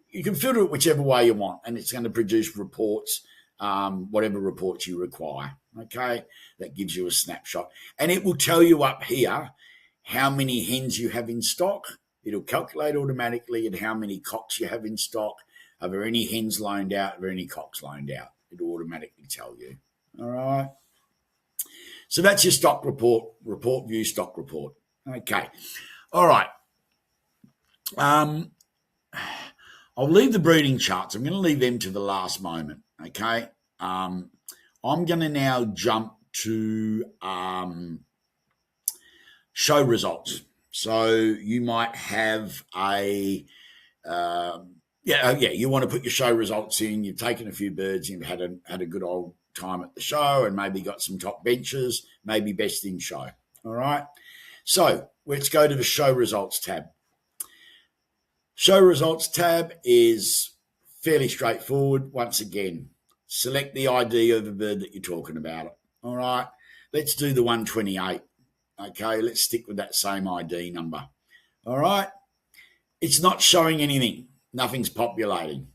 you can filter it whichever way you want, and it's going to produce reports, whatever reports you require. Okay, that gives you a snapshot, and it will tell you up here how many hens you have in stock. It'll calculate automatically at how many cocks you have in stock. Are there any hens loaned out? Are there any cocks loaned out? It'll automatically tell you. All right. So that's your stock report view, stock report. Okay. All right. I'll leave the breeding charts. I'm going to leave them to the last moment. Okay. I'm going to now jump to show results. So you might have you want to put your show results in. You've taken a few birds, you've had a good old time at the show, and maybe got some top benches, maybe best in show. All right. So let's go to the show results tab. Show results tab is fairly straightforward. Once again, select the ID of the bird that you're talking about. All right. Let's do the 128. Okay, let's stick with that same ID number. All right. It's not showing anything. Nothing's populating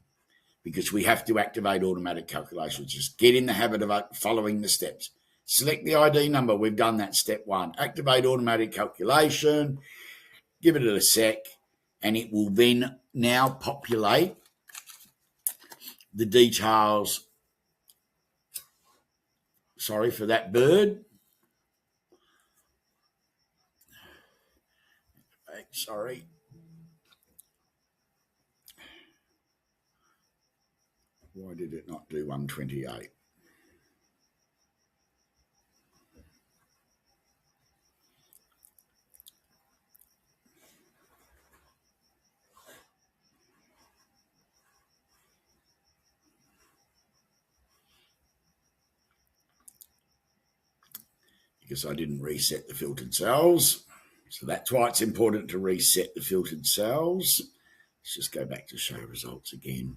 because we have to activate automatic calculations. Just get in the habit of following the steps. Select the ID number. We've done that, step one. Activate automatic calculation. Give it a sec, and it will then now populate the details, for that bird. Sorry. Why did it not do 128? because I didn't reset the filtered cells. So that's why it's important to reset the filtered cells. Let's just go back to show results again.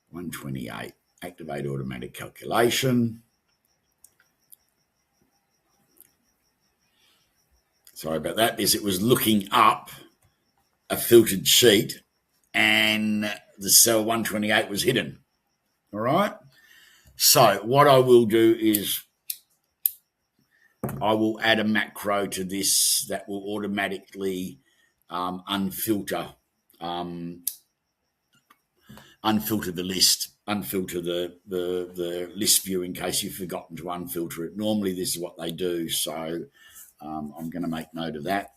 128, activate automatic calculation. Sorry about that, because it was looking up a filtered sheet and the cell 128 was hidden. All right. So what I will do is I will add a macro to this that will automatically unfilter the list, unfilter the list view in case you've forgotten to unfilter it. Normally this is what they do, so I'm going to make note of that.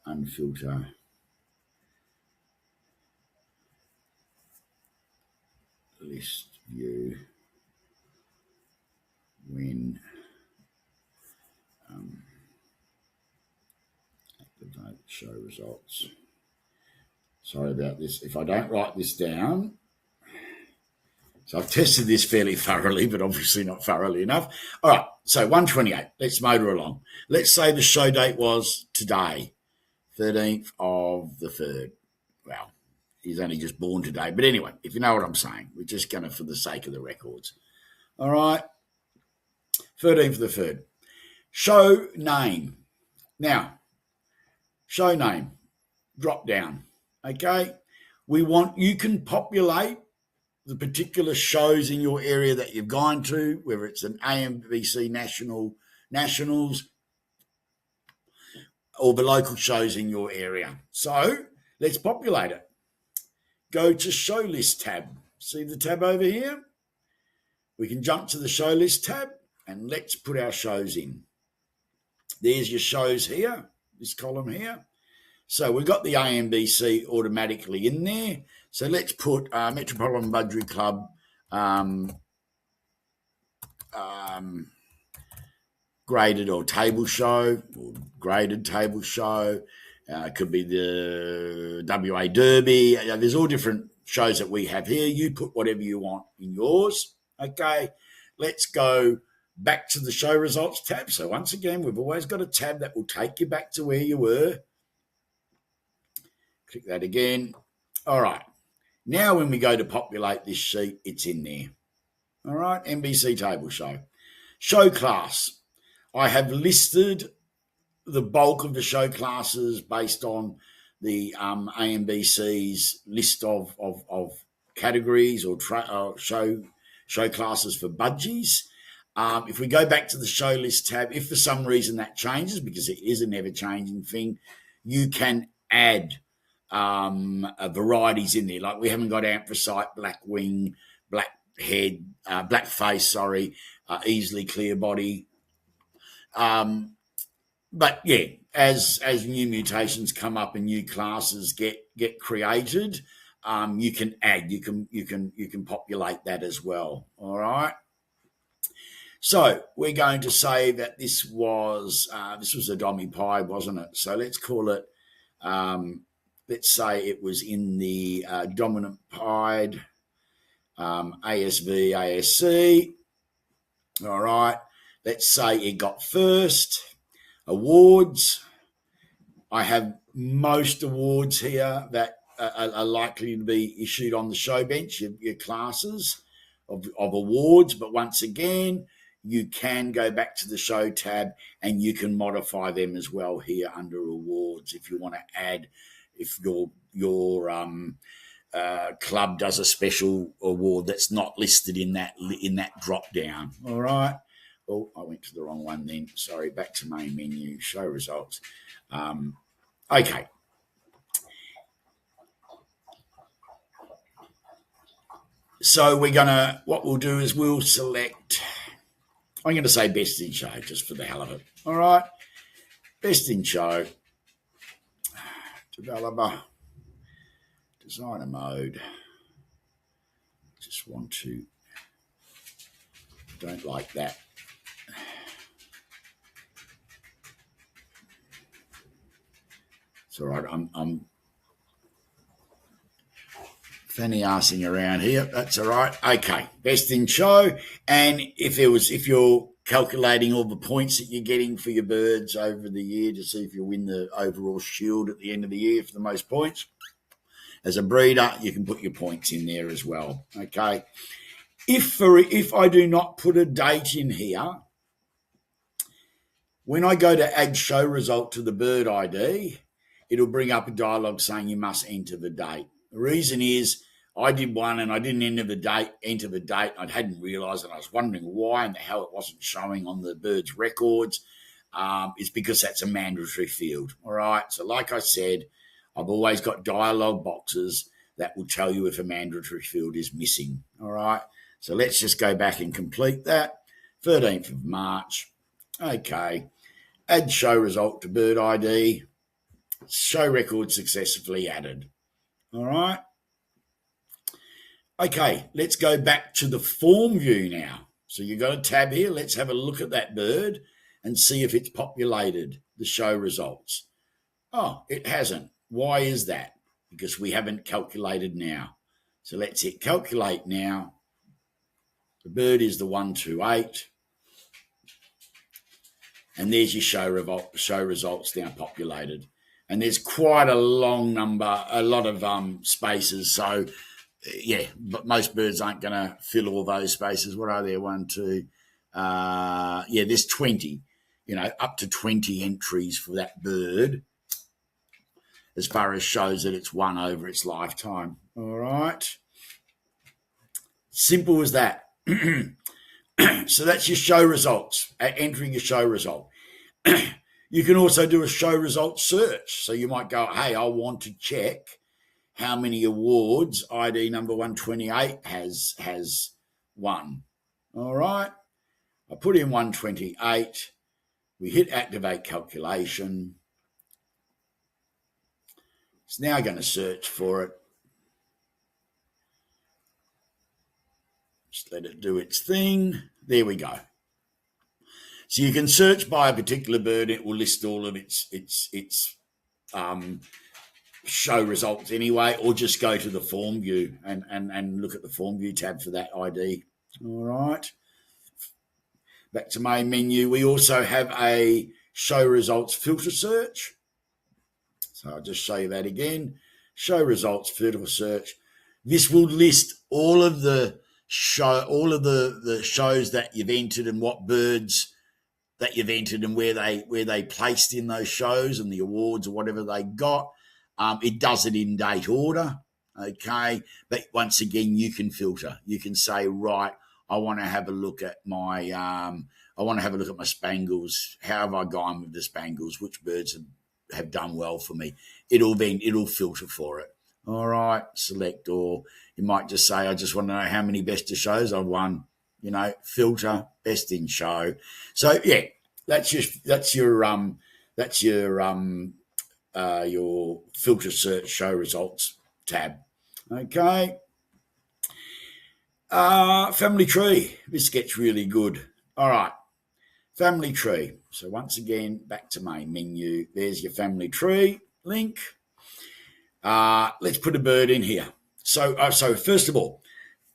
Unfilter list view when activate show results. Sorry about this. If I don't write this down, so I've tested this fairly thoroughly, but obviously not thoroughly enough. All right, so 128, let's motor along. Let's say the show date was today, 13th of the 3rd. Well, he's only just born today. But anyway, if you know what I'm saying, we're just going to, for the sake of the records. All right, 13th of the 3rd. Show name. Now, show name, drop down, okay? You can populate the particular shows in your area that you've gone to, whether it's an AMBC nationals, or the local shows in your area. So let's populate it. Go to show list tab. See the tab over here? We can jump to the show list tab and let's put our shows in. There's your shows here, this column here. So we've got the AMBC automatically in there. So let's put Metropolitan BudReg Club graded or table show, or graded table show. It could be the WA Derby. There's all different shows that we have here. You put whatever you want in yours. Okay, let's go back to the show results tab. So once again, we've always got a tab that will take you back to where you were. Click that again. All right. Now when we go to populate this sheet, it's in there. All right, NBC table show. Show class. I have listed the bulk of the show classes based on the AMBC's list of categories or show classes for budgies. If we go back to the show list tab, if for some reason that changes, because it is a never-changing thing, you can add varieties in there. Like we haven't got anthracite, black wing, black head, black face, easily clear body. But yeah, as new mutations come up and new classes get created, you can add, you can populate that as well. All right. So we're going to say that this was a Dommy Pie, wasn't it? So let's call it. Let's say it was in the dominant pied ASV, ASC. All right. Let's say it got first. Awards. I have most awards here that are likely to be issued on the show bench, your classes of awards. But once again, you can go back to the show tab and you can modify them as well here under awards if you want to add. If your club does a special award that's not listed in that drop down. All right. Oh, I went to the wrong one then. Sorry. Back to main menu. Show results. Okay. So what we'll do is we'll select. I'm going to say best in show just for the hell of it. All right. Best in show. Developer, designer mode. Just want to, don't like that. It's all right. I'm Fanny arsing around here. That's all right. Okay, best in show. And if you're calculating all the points that you're getting for your birds over the year to see if you win the overall shield at the end of the year for the most points, as a breeder, you can put your points in there as well. Okay. If I do not put a date in here, when I go to add show result to the bird ID, it'll bring up a dialogue saying you must enter the date. The reason is I did one and I didn't enter the date. I hadn't realised, and I was wondering why and how it wasn't showing on the bird's records. It's because that's a mandatory field. All right. So like I said, I've always got dialogue boxes that will tell you if a mandatory field is missing. All right. So let's just go back and complete that. 13th of March. Okay. Add show result to bird ID. Show record successfully added. All right. Okay, let's go back to the form view now. So you've got a tab here. Let's have a look at that bird and see if it's populated the show results. Oh, it hasn't. Why is that? Because we haven't calculated now. So let's hit calculate now. The bird is the 128. And there's your show results now populated. And there's quite a long number, a lot of spaces. So, yeah, but most birds aren't going to fill all those spaces. What are there? 1, 2, there's 20, up to 20 entries for that bird as far as shows that it's won over its lifetime. All right. Simple as that. So that's your show results, entering your show result. You can also do a show result search. So you might go, hey, I want to check how many awards ID number 128 has won. All right. I put in 128. We hit activate calculation. It's now going to search for it. Just let it do its thing. There we go. So you can search by a particular bird. It will list all of its show results anyway, or just go to the form view and look at the form view tab for that ID. All right. Back to main menu. We also have a show results filter search. So I'll just show you that again. Show results filter search. This will list all of the shows that you've entered and what birds that you've entered and where they placed in those shows and the awards or whatever they got. It does it in date order, okay? But once again, you can filter. You can say, right, I want to have a look at my spangles. How have I gone with the spangles? Which birds have done well for me? It'll filter for it. All right, select, or you might just say, I just want to know how many best of shows I've won. Filter, best in show. So yeah, that's your filter search show results tab. Okay. Family tree. This gets really good. All right. Family tree. So once again, back to main menu. There's your family tree link. Let's put a bird in here. So first of all,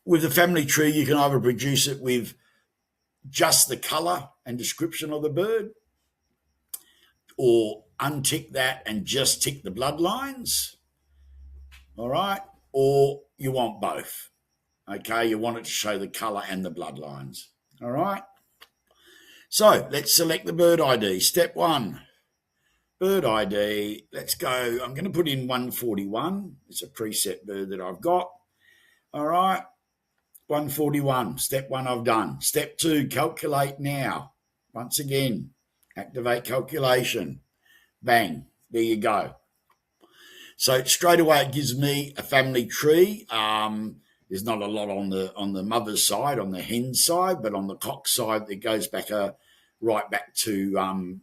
with the family tree, you can either produce it with just the colour and description of the bird, or untick that and just tick the bloodlines. All right. Or you want both. Okay. You want it to show the colour and the bloodlines. All right. So let's select the bird ID. Step 1, bird ID. Let's go. I'm going to put in 141. It's a preset bird that I've got. All right. 141. Step 1 I've done. Step 2, calculate now. Once again, activate calculation. Bang. There you go. So straight away it gives me a family tree. There's not a lot on the mother's side, on the hen side, but on the cock side it goes back right back to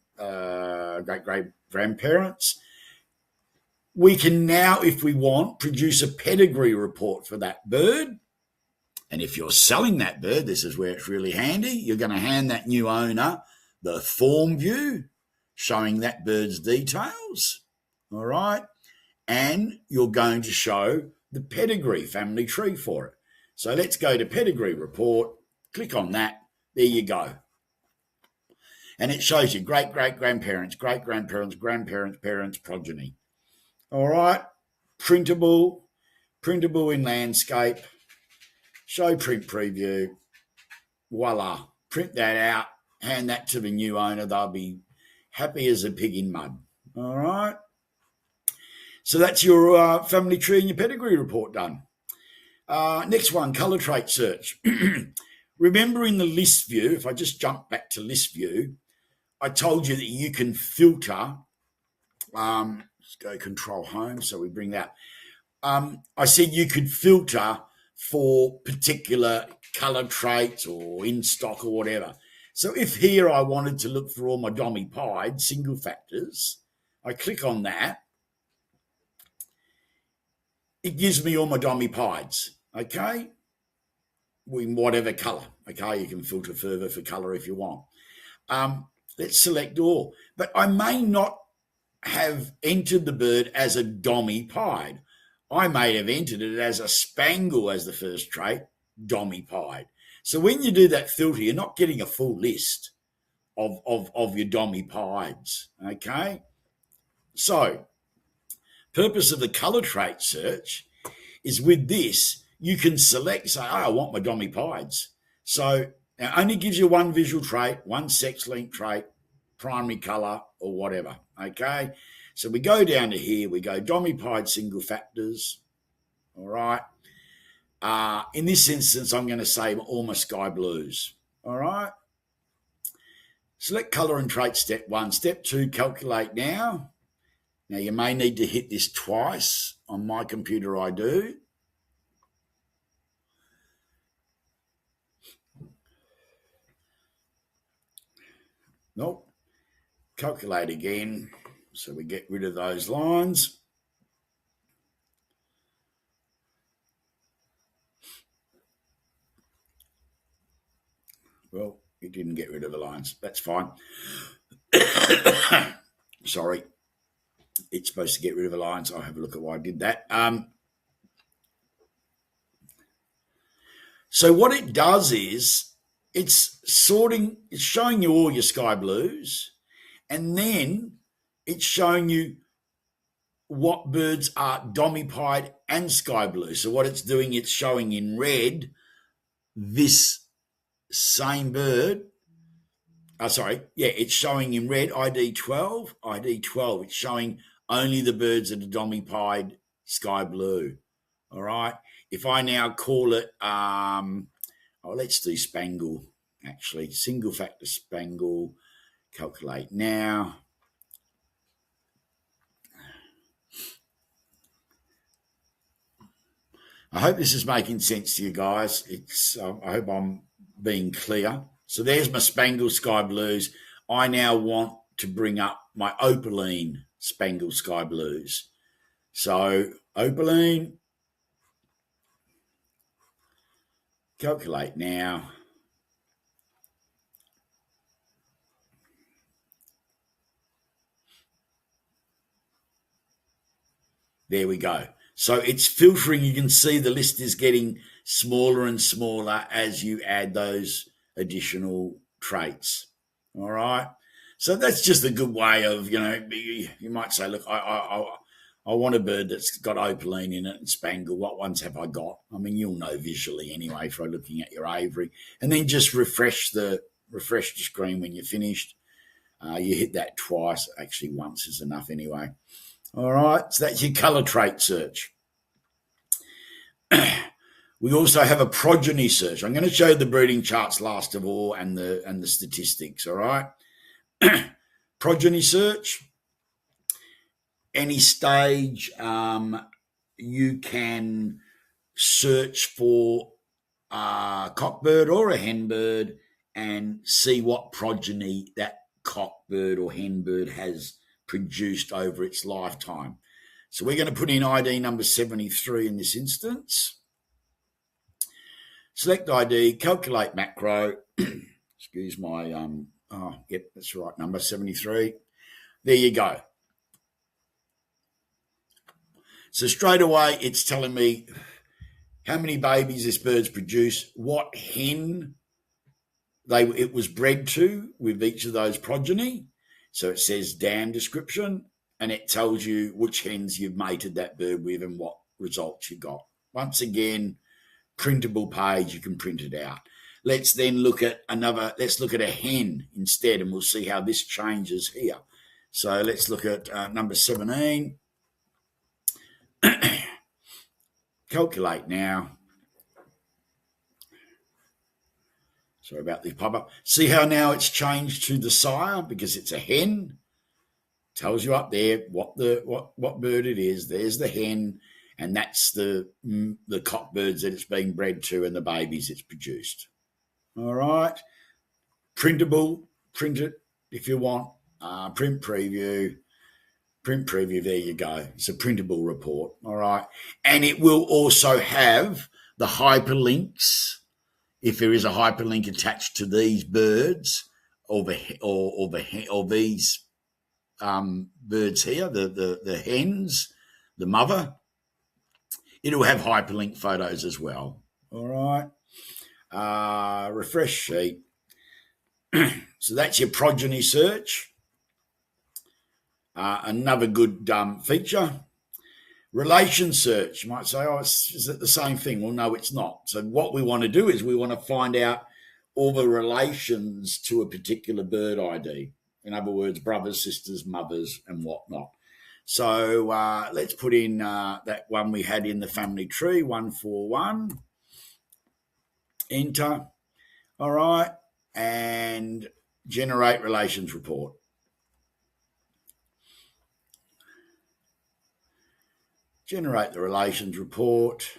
great grandparents. We can now, if we want, produce a pedigree report for that bird. And if you're selling that bird, this is where it's really handy. You're going to hand that new owner the form view showing that bird's details. All right. And you're going to show the pedigree family tree for it. So let's go to pedigree report, click on that, there you go. And it shows you great-great-grandparents, great-grandparents, grandparents, parents, progeny. All right, printable in landscape, show print preview, voila, print that out, hand that to the new owner, they'll be happy as a pig in mud. All right, so that's your family tree and your pedigree report done. Next one, colour trait search. Remember in the list view, if I just jump back to list view, I told you that you can filter. Let's go control home so we bring that. I said you could filter for particular colour traits or in stock or whatever. So if here I wanted to look for all my domi-pied single factors, I click on that. It gives me all my domi-pieds, okay, in whatever colour. Okay, you can filter further for colour if you want. Let's select all. But I may not have entered the bird as a domi-pied. I may have entered it as a spangle as the first trait, domi-pied. So when you do that filter, you're not getting a full list of your domi-pieds, okay? So purpose of the colour trait search is with this, you can select, say, I want my domi-pieds. So it only gives you one visual trait, one sex-linked trait, primary colour or whatever, okay? So we go down to here, we go domi-pied single factors, all right? In this instance, I'm going to say all my sky blues, all right? Select colour and trait step 1. Step 2, calculate now. Now, you may need to hit this twice. On my computer, I do. Nope. Calculate again. So we get rid of those lines. Well, it didn't get rid of the lines. That's fine. Sorry. It's supposed to get rid of the lines. I'll have a look at why I did that. So what it does is it's showing you all your sky blues, and then it's showing you what birds are domi-pied and sky blue. So what it's doing, it's showing in red this same bird. It's showing in red ID 12. It's showing only the birds that are domi-pied sky blue. All right. If I now call it, let's do spangle, actually. Single factor spangle, calculate now. I hope this is making sense to you guys. I hope I'm being clear. So there's my spangle sky blues. I now want to bring up my opaline spangle sky blues. So opaline, calculate now. There we go. So it's filtering. You can see the list is getting smaller and smaller as you add those additional traits. All right. So that's just a good way of, you might say, look, I want a bird that's got opaline in it and spangle. What ones have I got? I mean, you'll know visually anyway from looking at your aviary. And then just refresh the screen when you're finished. You hit that twice. Actually, once is enough anyway. All right, so that's your colour trait search. We also have a progeny search. I'm going to show the breeding charts last of all and the statistics, all right? Progeny search. Any stage, you can search for a cockbird or a henbird and see what progeny that cockbird or henbird has produced over its lifetime. So we're going to put in ID number 73 in this instance. Select ID, calculate macro. Excuse my, that's the right number, 73. There you go. So straight away, it's telling me how many babies this bird's produced, what hen it was bred to with each of those progeny. So it says dam description, and it tells you which hens you've mated that bird with and what results you got. Once again, printable page, you can print it out. Let's then look at a hen instead, and we'll see how this changes here. So let's look at number 17. Calculate now. Sorry about the pop-up. See how now it's changed to the sire because it's a hen. Tells you up there what bird it is. There's the hen, and that's the cock birds that it's being bred to and the babies it's produced. All right. Printable, print it if you want. Print preview, there you go. It's a printable report, all right. And it will also have the hyperlinks, if there is a hyperlink attached to these birds or these birds here, the hens, the mother. It'll have hyperlink photos as well, all right. Refresh sheet. So that's your progeny search. Another good feature. Relation search. You might say, is it the same thing? Well, no, it's not. So what we want to do is we want to find out all the relations to a particular bird ID. In other words, brothers, sisters, mothers, and whatnot. So let's put in that one we had in the family tree, 141. Enter. All right. And generate relations report. Generate the relations report.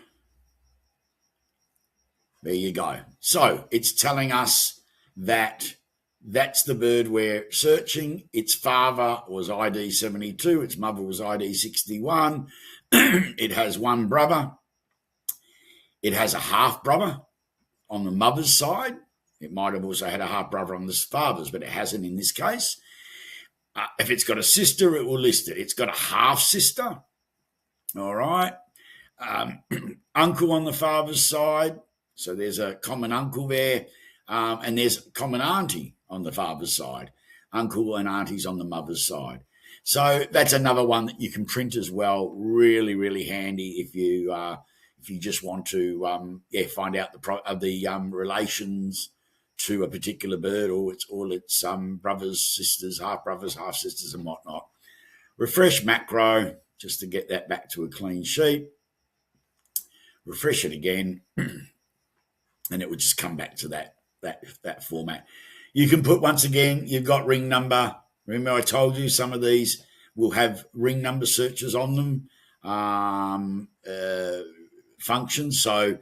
There you go. So it's telling us that that's the bird we're searching. Its father was ID 72. Its mother was ID 61. It has one brother. It has a half brother on the mother's side. It might have also had a half brother on the father's, but it hasn't in this case. If it's got a sister, it will list it. It's got a half sister. All right. Uncle on the father's side. So there's a common uncle there. And there's a common auntie on the father's side. Uncle and aunties on the mother's side. So that's another one that you can print as well. Really, really handy if you just want to find out the relations to a particular bird, or its brothers, sisters, half sisters, and whatnot. Refresh macro just to get that back to a clean sheet. Refresh it again, and it would just come back to that format. You can put, once again, you've got ring number. Remember I told you some of these will have ring number searches on them, functions. So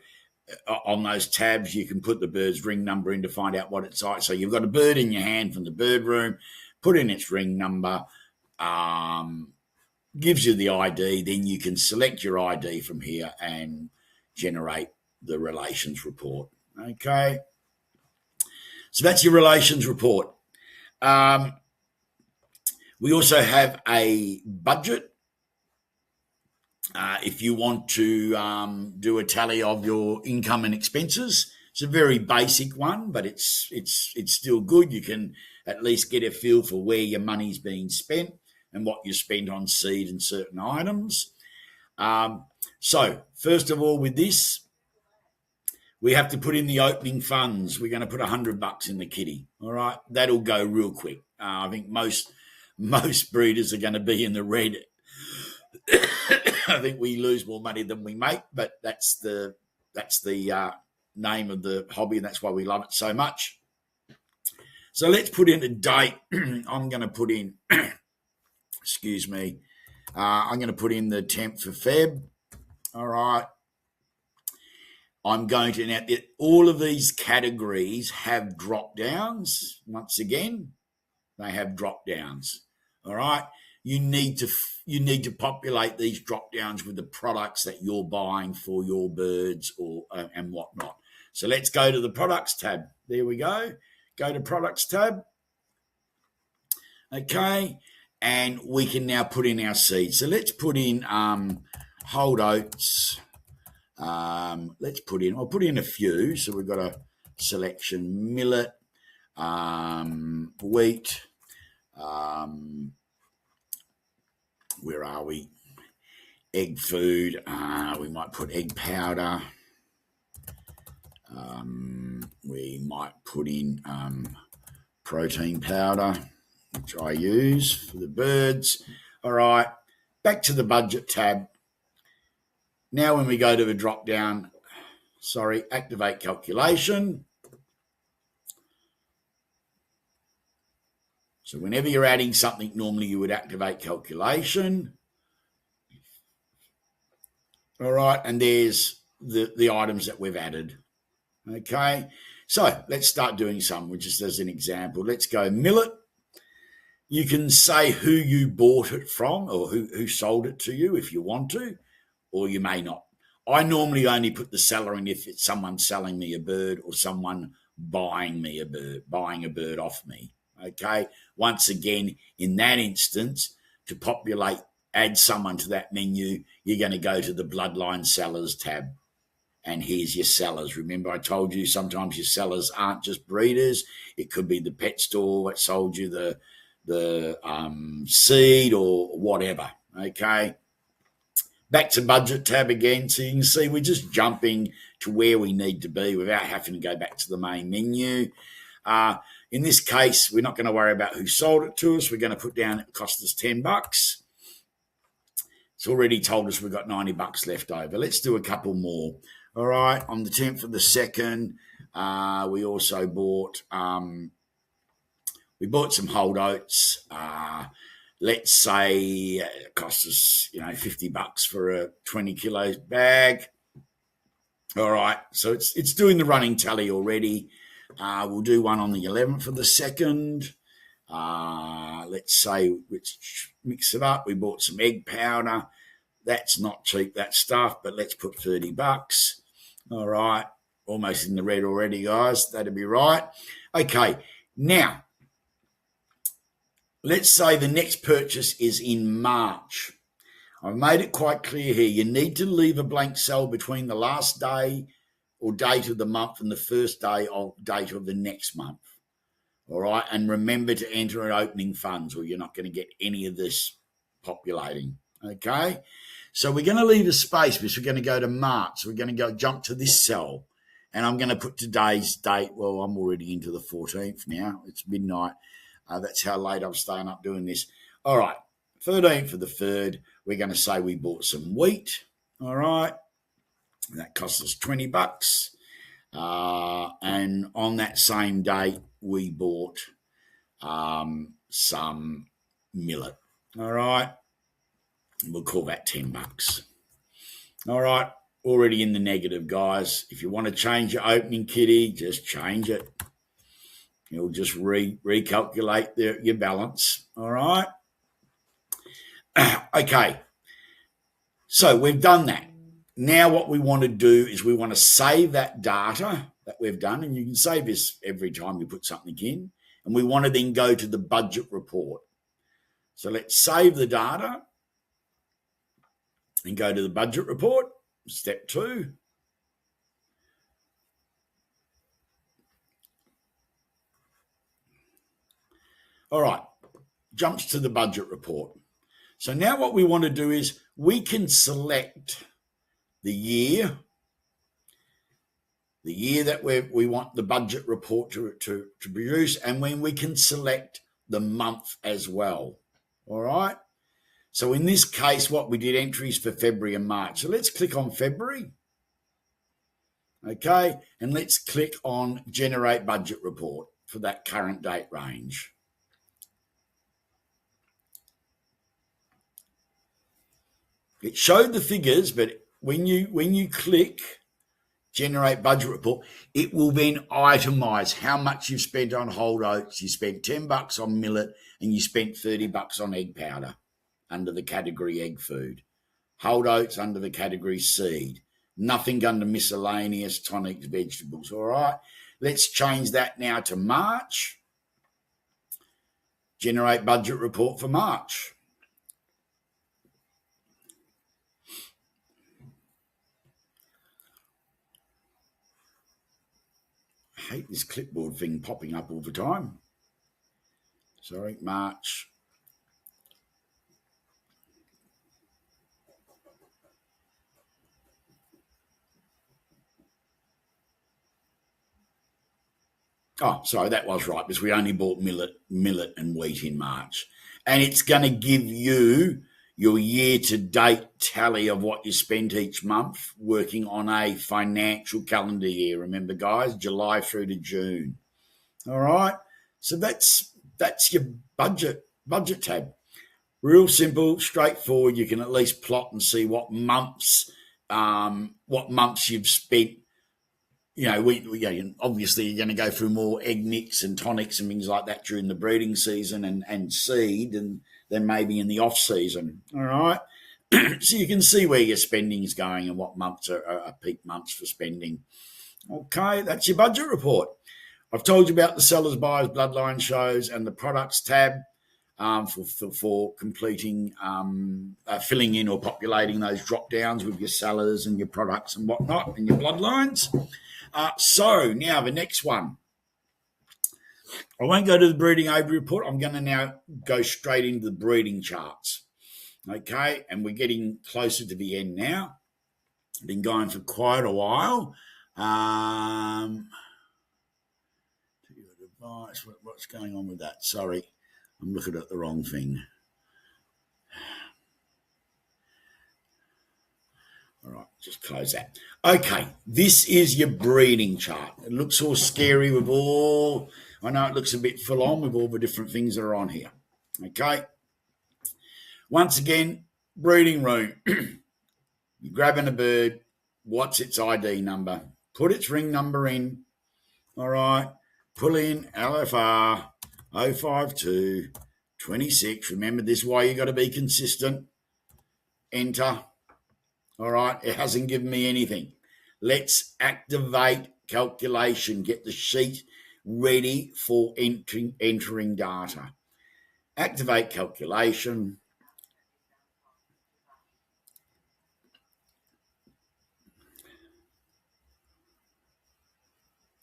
on those tabs, you can put the bird's ring number in to find out what it's like. So you've got a bird in your hand from the bird room, put in its ring number, gives you the ID, then you can select your ID from here and generate the relations report. Okay. So that's your relations report. We also have a budget. If you want to do a tally of your income and expenses, it's a very basic one, but it's still good. You can at least get a feel for where your money's being spent and what you spent on seed and certain items. So first of all, with this, we have to put in the opening funds. We're going to put $100 in the kitty. All right, that'll go real quick. I think most breeders are going to be in the red. I think we lose more money than we make, but that's the name of the hobby, and that's why we love it so much. So let's put in a date. I'm going to put in, excuse me, I'm going to put in the 10th of Feb. All right. I'm going to, now, all of these categories have drop downs. Once again, they have drop downs. All right. You need to populate these drop downs with the products that you're buying for your birds and whatnot. So let's go to the products tab. There we go. Go to products tab. Okay. And we can now put in our seeds. So let's put in whole oats. Let's put in, I'll put in a few. So we've got a selection: millet, wheat, where are we? Egg food. We might put egg powder. We might put in protein powder, which I use for the birds. All right, back to the budget tab. Now when we go to the drop down, activate calculation. So whenever you're adding something, normally you would activate calculation. All right, and there's the items that we've added. Okay, so let's start doing some, just as an example. Let's go millet. You can say who you bought it from or who sold it to you if you want to, or you may not. I normally only put the seller in if it's someone selling me a bird or someone buying a bird off me. Okay, once again, in that instance, to add someone to that menu, you're going to go to the Bloodline Sellers tab. And here's your sellers. Remember, I told you sometimes your sellers aren't just breeders. It could be the pet store that sold you the seed or whatever. Okay. Back to budget tab again. So you can see we're just jumping to where we need to be without having to go back to the main menu. In this case, we're not going to worry about who sold it to us. We're going to put down it cost us $10. It's already told us we've got $90 left over. Let's do a couple more. All right, on the 10th of the 2nd, we also bought some whole oats. Let's say it cost us, $50 for a 20 kilos bag. All right, so it's doing the running tally already. We'll do one on the 11th of the 2nd. Let's mix it up. We bought some egg powder. That's not cheap, that stuff, but let's put $30. All right, almost in the red already, guys. That'd be right. Okay, now, let's say the next purchase is in March. I've made it quite clear here. You need to leave a blank cell between the last day or date of the month and the first day or date of the next month. All right, and remember to enter an opening funds or you're not going to get any of this populating. Okay, so we're going to leave a space because we're going to go to March. So we're going to jump to this cell, and I'm going to put today's date. Well, I'm already into the 14th now. It's midnight. That's how late I'm staying up doing this. All right, 13th for the 3rd. We're going to say we bought some wheat. All right, that cost us $20. And on that same date, we bought some millet. All right. We'll call that $10. All right. Already in the negative, guys. If you want to change your opening kitty, just change it. You'll just recalculate your balance. All right. Okay. So we've done that. Now what we want to do is we want to save that data that we've done, and you can save this every time you put something in, and we want to then go to the budget report. So let's save the data and go to the budget report, step 2. All right, jumps to the budget report. So now what we want to do is we can select the year that we want the budget report to produce, and when we can select the month as well. All right. So in this case, what we did entries for February and March. So let's click on February. Okay. And let's click on generate budget report for that current date range. It showed the figures, but when you click generate budget report, it will then itemize how much you've spent on whole oats. You spent $10 on millet and you spent $30 on egg powder under the category egg food. Whole oats under the category seed. Nothing under miscellaneous, tonics, vegetables. All right. Let's change that now to March. Generate budget report for March. hate this clipboard thing popping up all the time. Sorry, March. Oh, sorry, that was right, because we only bought millet and wheat in March. And it's going to give you your year-to-date tally of what you spent each month working on a financial calendar year. Remember, guys, July through to June. All right? So that's your budget tab. Real simple, straightforward. You can at least plot and see what months you've spent. You know, obviously you're going to go through more egg nicks and tonics and things like that during the breeding season and seed, and then maybe in the off season. All right. So you can see where your spending is going and what months are peak months for spending. Okay, that's your budget report. I've told you about the sellers, buyers, bloodline shows and the products tab for completing, filling in or populating those drop downs with your sellers and your products and whatnot and your bloodlines. So now the next one. I won't go to the breeding overview report. I'm going to now go straight into the breeding charts. Okay, and we're getting closer to the end now. Been going for quite a while. What's going on with that? Sorry, I'm looking at the wrong thing. All right, just close that. Okay, this is your breeding chart. It looks all scary with all, I know it looks a bit full on with all the different things that are on here. Okay. Once again, breeding room. You're grabbing a bird. What's its ID number? Put its ring number in. All right. Pull in LFR 052 26. Remember, this is why you got to be consistent. Enter. All right, it hasn't given me anything. Let's activate calculation. Get the sheet ready for entering data. Activate calculation.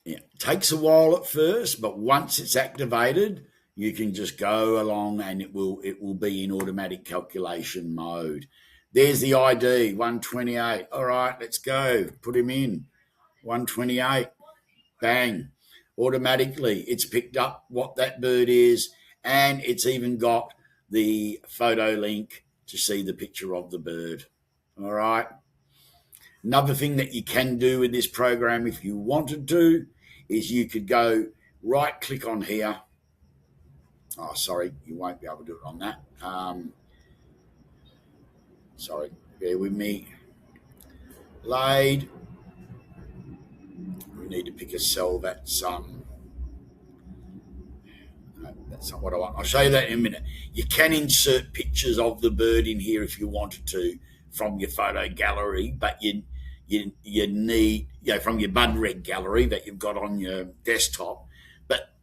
Yeah, it takes a while at first, but once it's activated, you can just go along and it will be in automatic calculation mode. There's the ID, 128. All right, let's go. Put him in. 128. Bang. Automatically, it's picked up what that bird is, and it's even got the photo link to see the picture of the bird. All right. Another thing that you can do with this program, if you wanted to, is you could go right-click on here. Oh, sorry, you won't be able to do it on that. Sorry, bear with me. Laid. We need to pick a cell that's no, that's not what I want. I'll show you that in a minute. You can insert pictures of the bird in here if you wanted to from your photo gallery, but you need, from your BudReg gallery that you've got on your desktop, but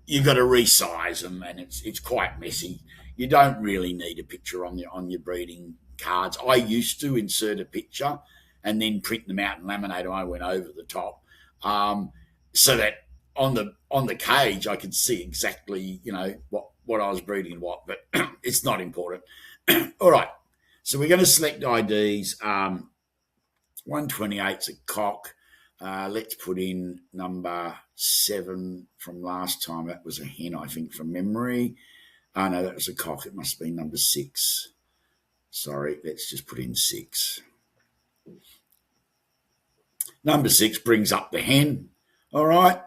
you've got to resize them, and it's quite messy. You don't really need a picture on your breeding cards. I used to insert a picture and then print them out and laminate them. I went over the top, so that on the cage I could see exactly what I was breeding and what, but it's not important. All right, so we're going to select IDs. 128's a cock. Let's put in number 7 from last time. That was a hen, I think, from memory. Oh, no, that was a cock. It must be number 6. Sorry, let's just put in 6. Number 6 brings up the hen. All right.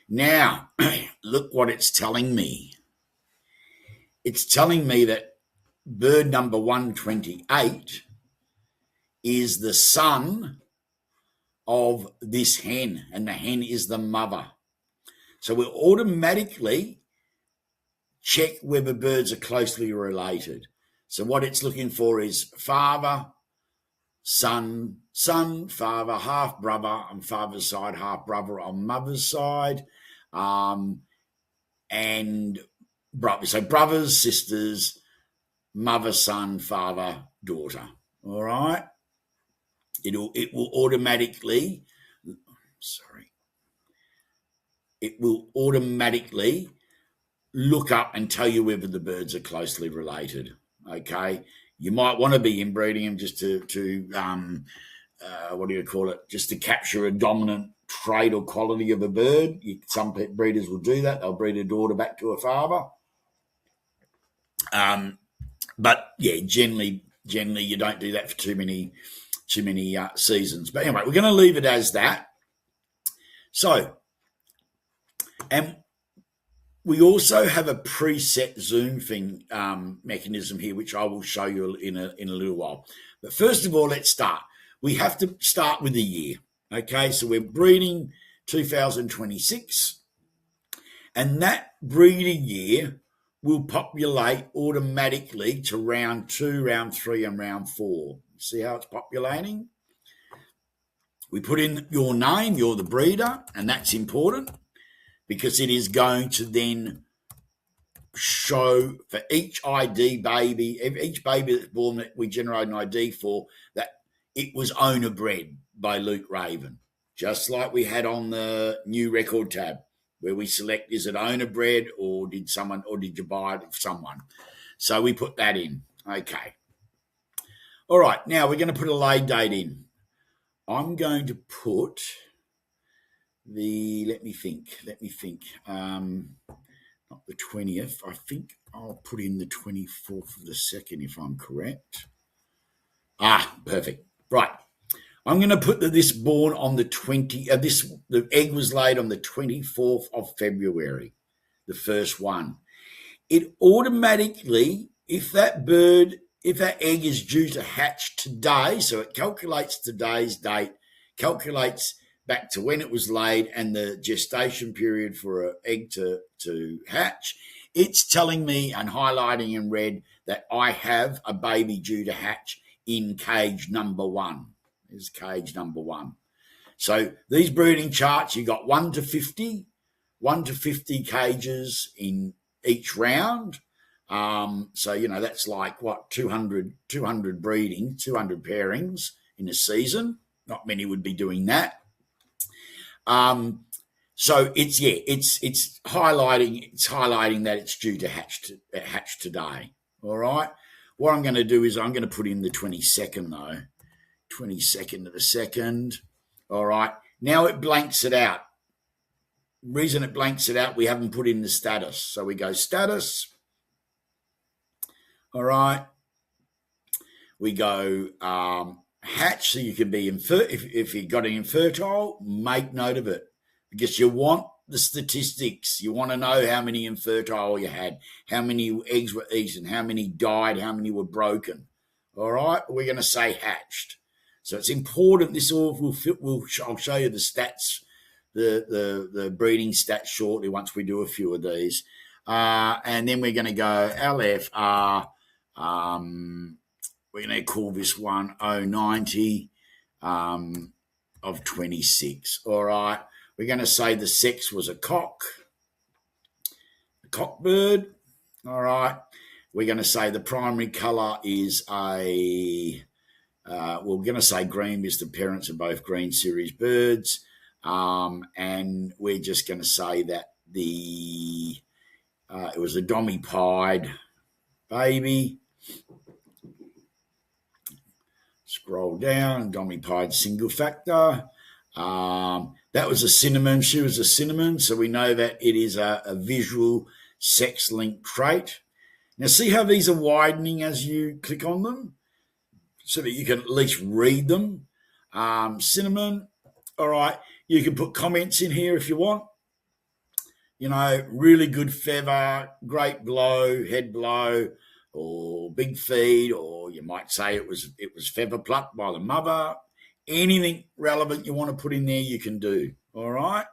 Now, look what it's telling me. It's telling me that bird number 128 is the son of this hen, and the hen is the mother. So we'll automatically check whether birds are closely related. So what it's looking for is father, son, father, half brother on father's side, half brother on mother's side, and brother. So brothers, sisters, mother, son, father, daughter. All right. It will automatically. Sorry. it will automatically look up and tell you whether the birds are closely related. Okay, you might want to be inbreeding them just to what do you call it? Just to capture a dominant trait or quality of a bird. Some breeders will do that. They'll breed a daughter back to a father. But yeah, generally you don't do that for too many seasons. But anyway, we're going to leave it as that. So, and we also have a preset zoom thing mechanism here, which I will show you in a little while. But first of all, let's start. We have to start with the year. Okay, so we're breeding 2026, and that breeding year will populate automatically to round 2, round 3, and round 4. See how it's populating? We put in your name, you're the breeder, and that's important because it is going to then show for each ID baby, each baby that's born that we generate an ID for, that it was owner bred by Luke Raven, just like we had on the new record tab where we select, is it owner bred or did you buy it of someone? So we put that in. Okay. All right. Now we're going to put a lay date in. I'm going to put let me think. Not the 20th. I think I'll put in the 24th of the 2nd if I'm correct. Perfect. Right. I'm going to put this born on the the egg was laid on the 24th of February, the first one. It automatically, if that egg is due to hatch today, so it calculates today's date, calculates back to when it was laid and the gestation period for an egg to hatch, it's telling me and highlighting in red that I have a baby due to hatch in cage number 1. Is cage number 1. So these breeding charts, you got 1 to 50 cages in each round. So, that's like 200 breeding, 200 pairings in a season. Not many would be doing that. So it's highlighting that it's due to hatch today. All right. What I'm going to do is I'm going to put in the 22nd though. 22nd of the 2nd. All right. Now it blanks it out. Reason it blanks it out, we haven't put in the status. So we go status. All right. We go hatch, so you can be if you got an infertile, make note of it because you want the statistics. You want to know how many infertile you had, how many eggs were eaten, how many died, how many were broken. All right. We're going to say hatched. So it's important. This all I'll show you the stats, the breeding stats shortly once we do a few of these. And then we're going to go LFR. We're going to call this one 090 of 26. All right. We're going to say the sex was a cock bird. All right. We're going to say the primary colour is we're going to say green because the parents are both green series birds. And we're just going to say that it was a dommy-pied baby. Scroll down, dommy-pied single factor. That was a cinnamon. She was a cinnamon, so we know that it is a visual sex-linked trait. Now, see how these are widening as you click on them so that you can at least read them. Cinnamon, all right. You can put comments in here if you want. Really good feather, great blow, head blow, or big feed, or you might say it was feather plucked by the mother. Anything relevant you want to put in there, you can do. All right.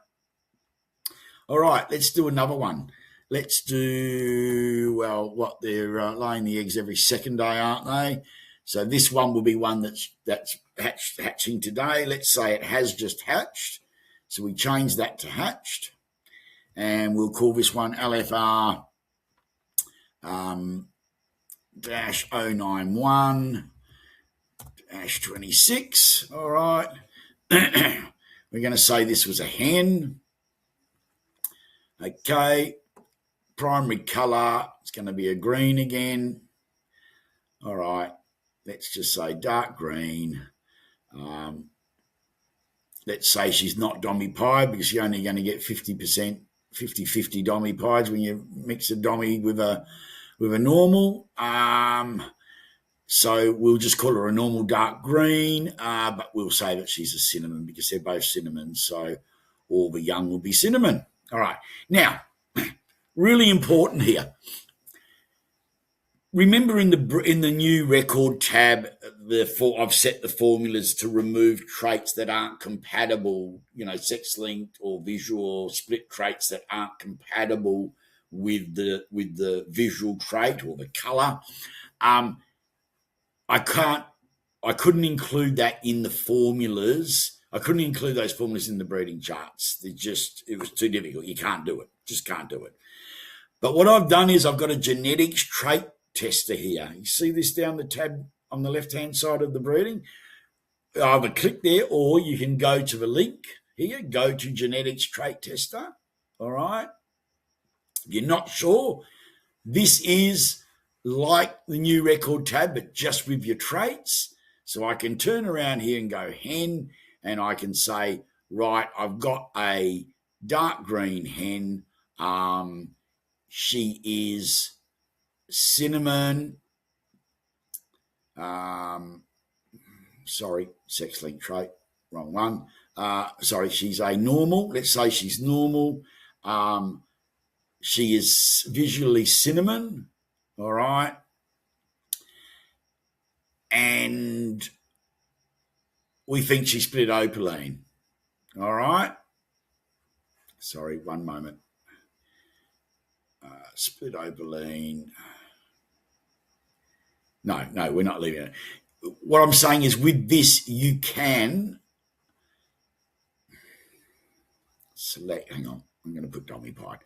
Let's do another one. Let's do, they're laying the eggs every second day, aren't they? So this one will be one that's hatching today. Let's say it has just hatched. So we change that to hatched. And we'll call this one LFR -091 -26. All right. We're going to say this was a hen. Okay, primary colour, it's going to be a green again. All right, let's just say dark green. Let's say she's not Dommy Pie because you're only going to get 50%, 50-50 Dommy Pies when you mix a Dommy with a normal. So we'll just call her a normal dark green, but we'll say that she's a cinnamon because they're both cinnamon. So all the young will be cinnamon. All right. Now, really important here. Remember in the new record tab, I've set the formulas to remove traits that aren't compatible, sex-linked or visual or split traits that aren't compatible with the visual trait or the colour. I couldn't include that in the formulas. I couldn't include those formulas in the breeding charts. It was too difficult. You can't do it. Just can't do it. But what I've done is I've got a genetics trait tester here. You see this down the tab on the left-hand side of the breeding? Either click there or you can go to the link here, go to genetics trait tester. All right. If you're not sure, this is like the new record tab, but just with your traits. So I can turn around here and go hen, and I can say, right, I've got a dark green hen. She is cinnamon. Sex-linked trait, wrong one. She's a normal. Let's say she's normal. She is visually cinnamon. All right. And we think she's split opaline. All right. Sorry, one moment. Split opaline. No, we're not leaving it. What I'm saying is with this, you can select, hang on, I'm going to put Dommy Pie.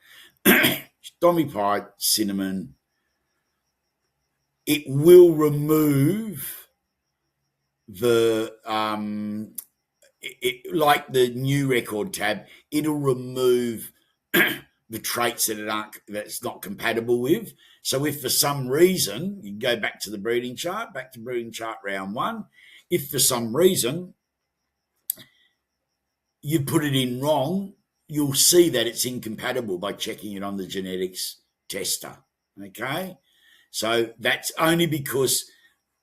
Dommy Pie, cinnamon. It will remove like the new record tab, it'll remove the traits that's not compatible with. So if for some reason, you go back to breeding chart round 1, if for some reason you put it in wrong, you'll see that it's incompatible by checking it on the genetics tester, okay? So that's only because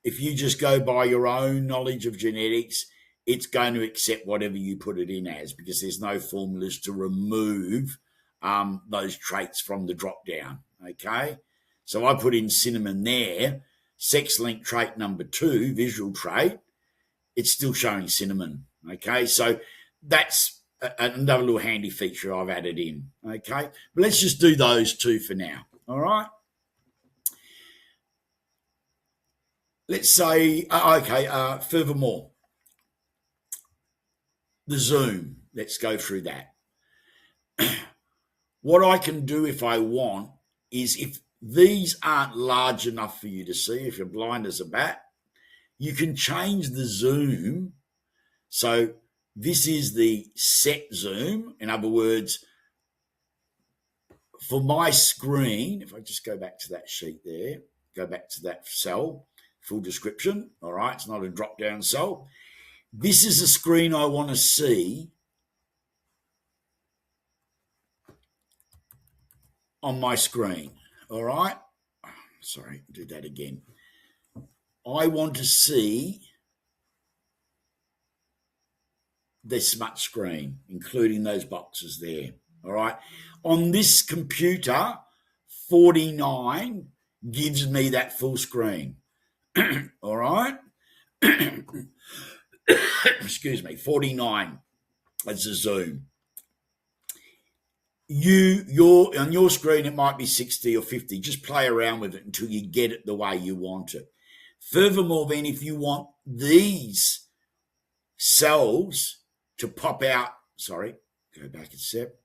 if you just go by your own knowledge of genetics, it's going to accept whatever you put it in as because there's no formulas to remove those traits from the drop down, okay? So I put in cinnamon there, sex-linked trait number 2, visual trait, it's still showing cinnamon, okay? So that's another little handy feature I've added in, okay? But let's just do those 2 for now, all right? Let's say, furthermore, the zoom, let's go through that. What I can do if I want is if these aren't large enough for you to see, if you're blind as a bat, you can change the zoom. So this is the set zoom. In other words, for my screen, if I just go back to that sheet there, go back to that cell, full description, all right, it's not a drop-down cell. This is a screen I want to see on my screen, all right? Sorry, do that again. I want to see this much screen, including those boxes there, all right? On this computer, 49 gives me that full screen, all right? Excuse me, 49 as a zoom. On your screen, it might be 60 or 50. Just play around with it until you get it the way you want it. Furthermore, then, if you want these cells to pop out, go back a step.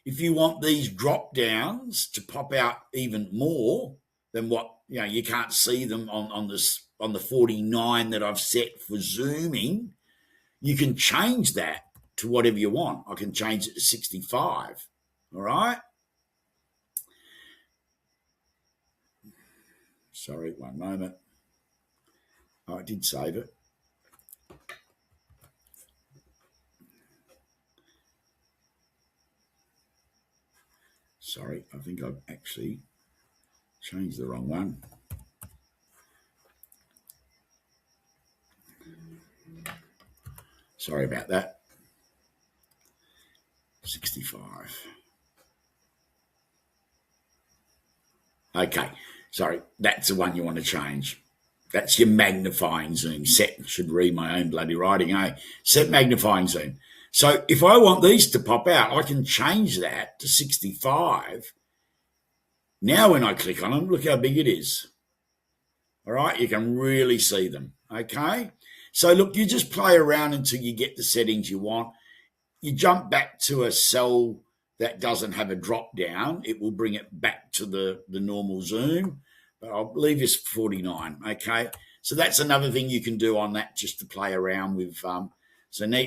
If you want these drop downs to pop out even more than what, you can't see them on the 49 that I've set for zooming, you can change that to whatever you want. I can change it to 65. All right. Sorry, one moment. Oh, I did save it. Sorry, I think I've actually changed the wrong one. Sorry about that. 65. Okay, sorry, that's the one you want to change. That's your magnifying zoom. Set, should read my own bloody writing, eh? Set magnifying zoom. So if I want these to pop out, I can change that to 65. Now when I click on them, look how big it is. All right, you can really see them, okay? So look, you just play around until you get the settings you want. You jump back to a cell that doesn't have a drop down, it will bring it back to the normal zoom, but I'll leave this 49, okay? So that's another thing you can do on that, just to play around with. So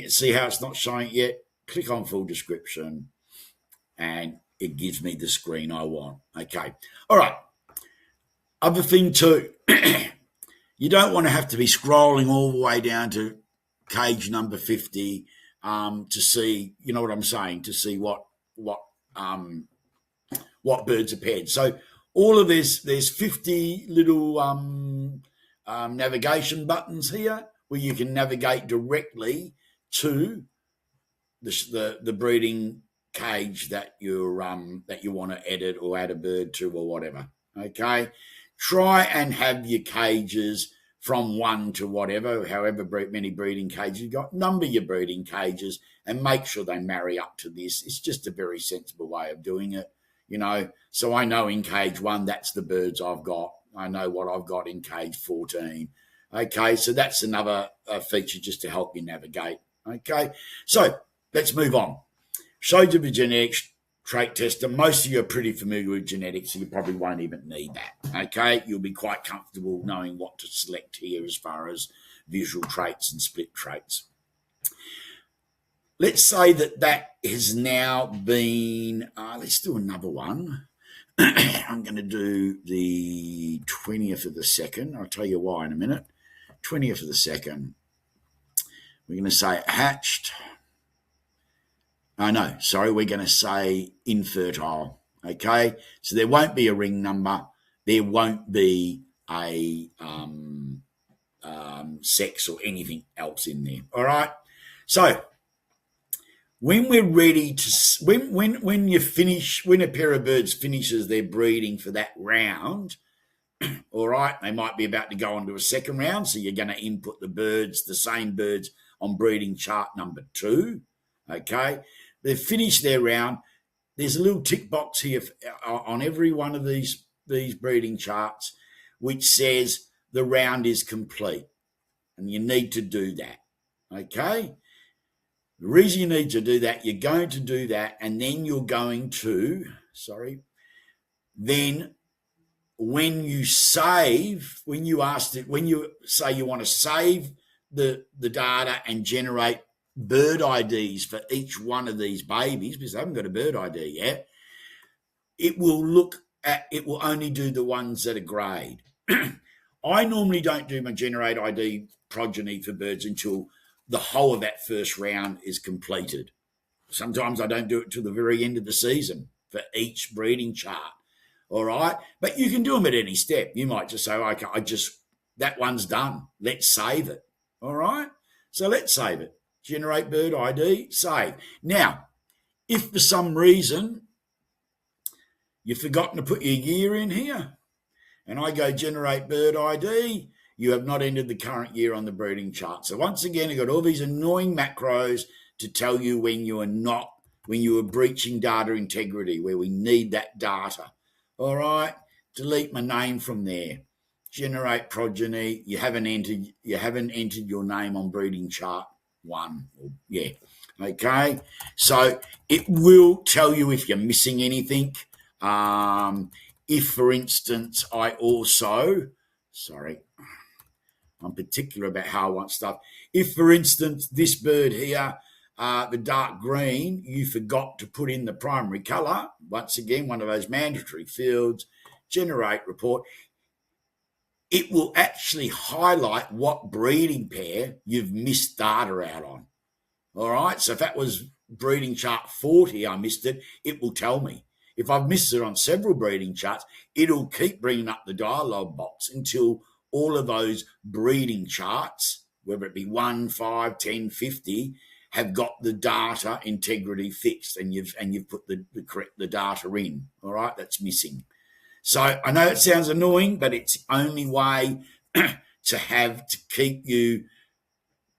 see how it's not showing it yet? Click on full description and it gives me the screen I want, okay? All right, other thing too, you don't want to have to be scrolling all the way down to cage number 50 to see, you know what I'm saying, to see what birds are paired. So all of this, there's 50 little navigation buttons here where you can navigate directly to the breeding cage that you want to edit or add a bird to or whatever. Okay, try and have your cages from 1 to whatever, however many breeding cages you've got. Number your breeding cages and make sure they marry up to this. It's just a very sensible way of doing it, you know. So I know in cage 1, that's the birds I've got. I know what I've got in cage 14. Okay, so that's another feature just to help you navigate. Okay, so let's move on. Showed you the genetics trait tester. Most of you are pretty familiar with genetics, so you probably won't even need that. Okay, you'll be quite comfortable knowing what to select here as far as visual traits and split traits. Let's say that has now been, let's do another one. I'm going to do the 20th of the 2nd. I'll tell you why in a minute. 20th of the 2nd. We're going to say hatched. We're going to say infertile, okay? So there won't be a ring number. There won't be a sex or anything else in there, all right? So when we're ready to, when you finish, when a pair of birds finishes their breeding for that round, all right, they might be about to go on to a second round, so you're going to input the same birds on breeding chart number 2, okay? They've finished their round. There's a little tick box here on every one of these breeding charts which says the round is complete, and you need to do that, okay? The reason you need to do that, you're going to do that, and then you're going to, then when you save, when you say you want to save the data and generate bird IDs for each one of these babies, because they haven't got a bird ID yet, it will only do the ones that are grade. I normally don't do my generate ID progeny for birds until the whole of that first round is completed. Sometimes I don't do it till the very end of the season for each breeding chart. All right, but you can do them at any step. You might just say, okay, that one's done. Let's save it. All right, so let's save it. Generate bird ID, save. Now, if for some reason you've forgotten to put your year in here, and I go generate bird ID, you have not entered the current year on the breeding chart. So once again, I've got all these annoying macros to tell you when you are breaching data integrity, where we need that data. All right, delete my name from there. Generate progeny. You haven't entered your name on breeding chart 1. Yeah. Okay. So it will tell you if you're missing anything. If, for instance, I'm particular about how I want stuff. If, for instance, this bird here the dark green, you forgot to put in the primary colour. Once again, one of those mandatory fields, generate report. It will actually highlight what breeding pair you've missed data out on. All right, so if that was breeding chart 40, I missed it, it will tell me. If I've missed it on several breeding charts, it'll keep bringing up the dialog box until all of those breeding charts, whether it be 1, 5, 10, 50, have got the data integrity fixed, and you've put the data in. All right, that's missing. So I know it sounds annoying, but it's the only way to keep you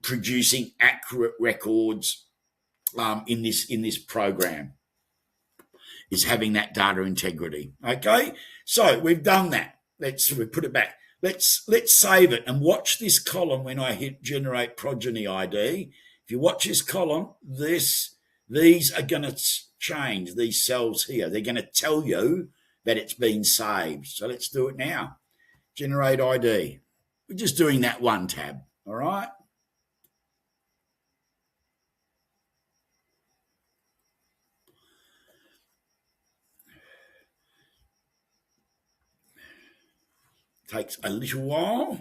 producing accurate records in this program, is having that data integrity. Okay, so we've done that. We put it back. Let's save it and watch this column when I hit generate progeny ID. If you watch this column, these are going to change, these cells here. They're going to tell you that it's been saved. So let's do it now. Generate ID. We're just doing that one tab, all right? Takes a little while.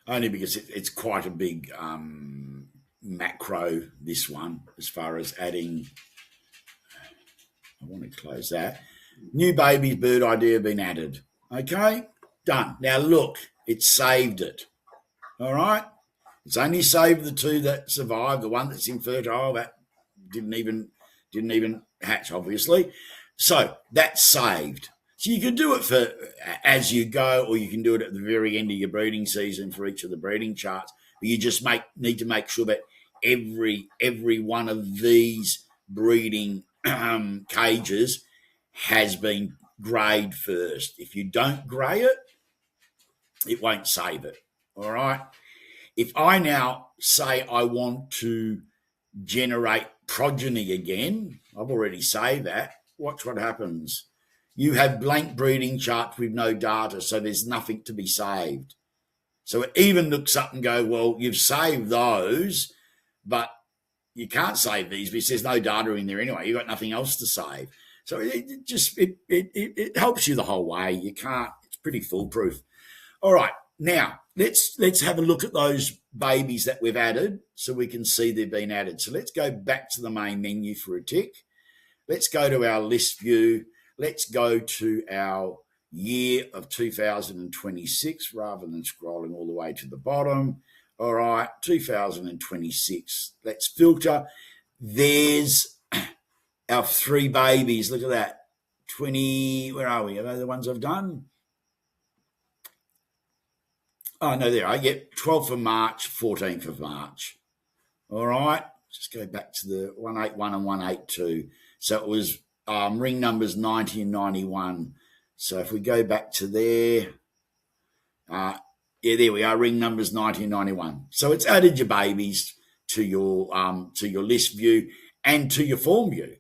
Only because it's quite a big macro, this one, as far as adding. I want to close that. New baby's bird ID have been added. Okay, done. Now look, it saved it. All right, it's only saved the two that survived. The one that's infertile, that didn't even hatch, obviously. So that's saved. So you can do it for as you go, or you can do it at the very end of your breeding season for each of the breeding charts. But you just need to make sure that every one of these breeding cages has been grayed first. If you don't gray it, it won't save it. All right. If I now say I want to generate progeny again, I've already saved that. Watch what happens. You have blank breeding charts with no data, so there's nothing to be saved. So it even looks up and go, well, you've saved those, but you can't save these because there's no data in there anyway. You've got nothing else to save. So it helps you the whole way. You can't. It's pretty foolproof. All right, now let's have a look at those babies that we've added so we can see they've been added. So let's go back to the main menu for a tick. Let's go to our list view. Let's go to our year of 2026 rather than scrolling all the way to the bottom. All right, 2026. Let's filter. There's our 3 babies. Look at that. 20, where are we? Are they the ones I've done? Oh, no, there are. Yep, 12th of March, 14th of March. All right, just go back to the 181 and 182. So it was ring numbers 90 and 91. So if we go back to there, there we are, ring numbers 90 and 91. So it's added your babies to your list view and to your form view.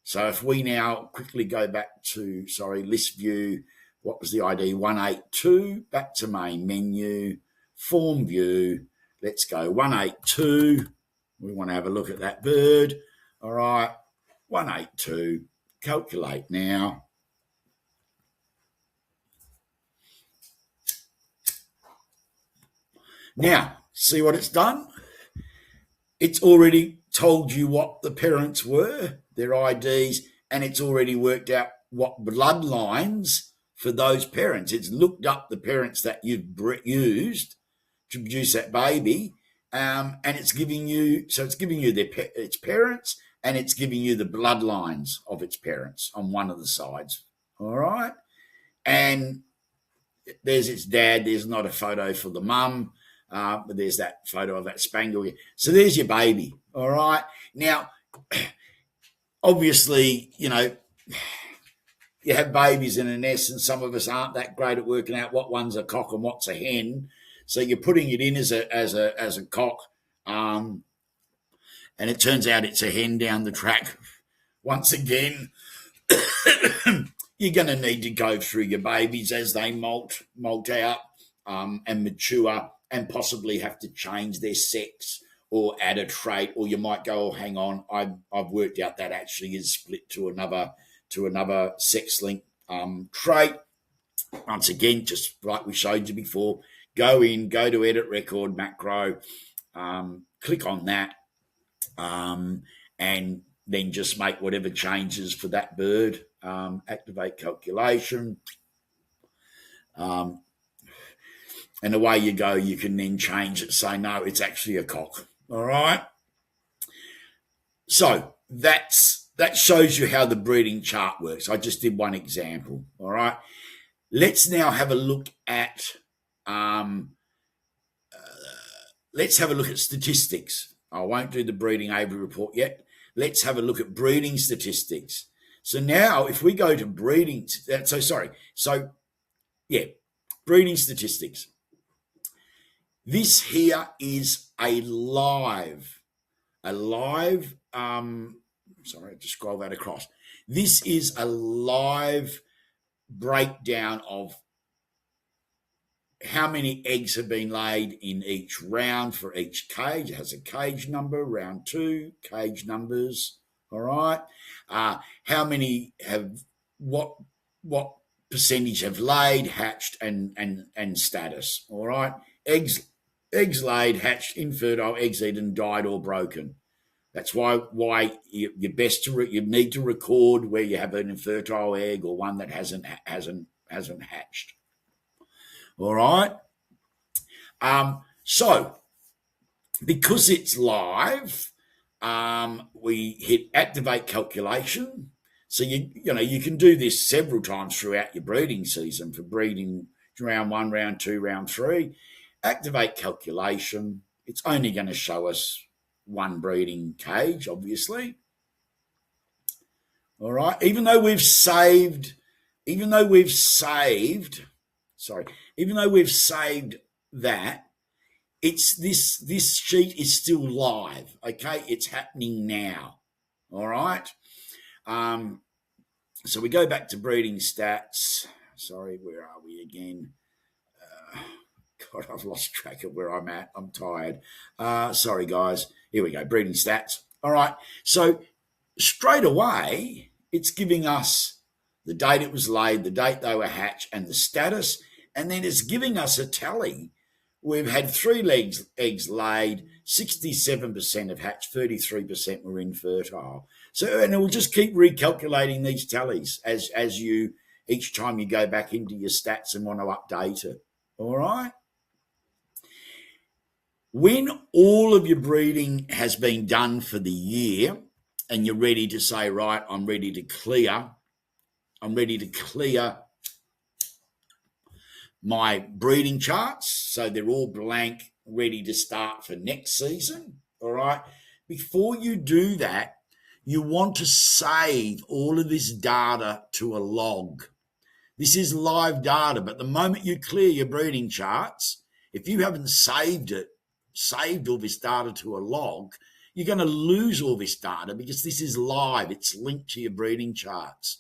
So if we now quickly go back to, list view, what was the ID? 182, back to main menu, form view. Let's go 182. We want to have a look at that bird. All right, 182. Calculate now. Now, see what it's done? It's already told you what the parents were, their IDs, and it's already worked out what bloodlines for those parents. It's looked up the parents that you've used to produce that baby, and it's giving you its parents, and it's giving you the bloodlines of its parents on one of the sides. All right, and there's its dad. There's not a photo for the mum. But there's that photo of that spangle here. So there's your baby, all right? Now, obviously, you have babies in a nest, and some of us aren't that great at working out what one's a cock and what's a hen. So you're putting it in as a cock, and it turns out it's a hen down the track once again, you're going to need to go through your babies as they molt out and mature, and possibly have to change their sex or add a trait, or you might go, oh, hang on, I've worked out that actually is split to another sex-linked trait. Once again, just like we showed you before, go to edit record macro, click on that, and then just make whatever changes for that bird, activate calculation, and away you go. You can then change it, say, no, it's actually a cock. All right? So that shows you how the breeding chart works. I just did one example. All right? Let's now have a look at statistics. I won't do the breeding aviary report yet. Let's have a look at breeding statistics. So now if we go to breeding, breeding statistics. This here is a live, sorry, I have to scroll that across. This is a live breakdown of how many eggs have been laid in each round for each cage. It has a cage number, round 2, cage numbers, all right? How many have, what percentage have laid, hatched, and status, all right? Eggs laid, hatched, infertile, eggs eaten, died, or broken. That's why you're best you need to record where you have an infertile egg or one that hasn't hatched. All right. So because it's live, we hit activate calculation. So you can do this several times throughout your breeding season for breeding round 1, round 2, round 3. Activate calculation. It's only going to show us one breeding cage, obviously. All right. Even though we've saved that, it's this sheet is still live. Okay, it's happening now. All right. So we go back to breeding stats. Sorry, where are we again? God, I've lost track of where I'm at. I'm tired. Sorry, guys. Here we go, breeding stats. All right. So straight away, it's giving us the date it was laid, the date they were hatched, and the status. And then it's giving us a tally. We've had 3 eggs laid, 67% have hatched, 33% were infertile. So, and it will just keep recalculating these tallies as you, each time you go back into your stats and want to update it. All right. When all of your breeding has been done for the year and you're ready to say, right, I'm ready to clear my breeding charts, so they're all blank, ready to start for next season, all right? Before you do that, you want to save all of this data to a log. This is live data, but the moment you clear your breeding charts, if you haven't saved all this data to a log, you're going to lose all this data because this is live. It's linked to your breeding charts.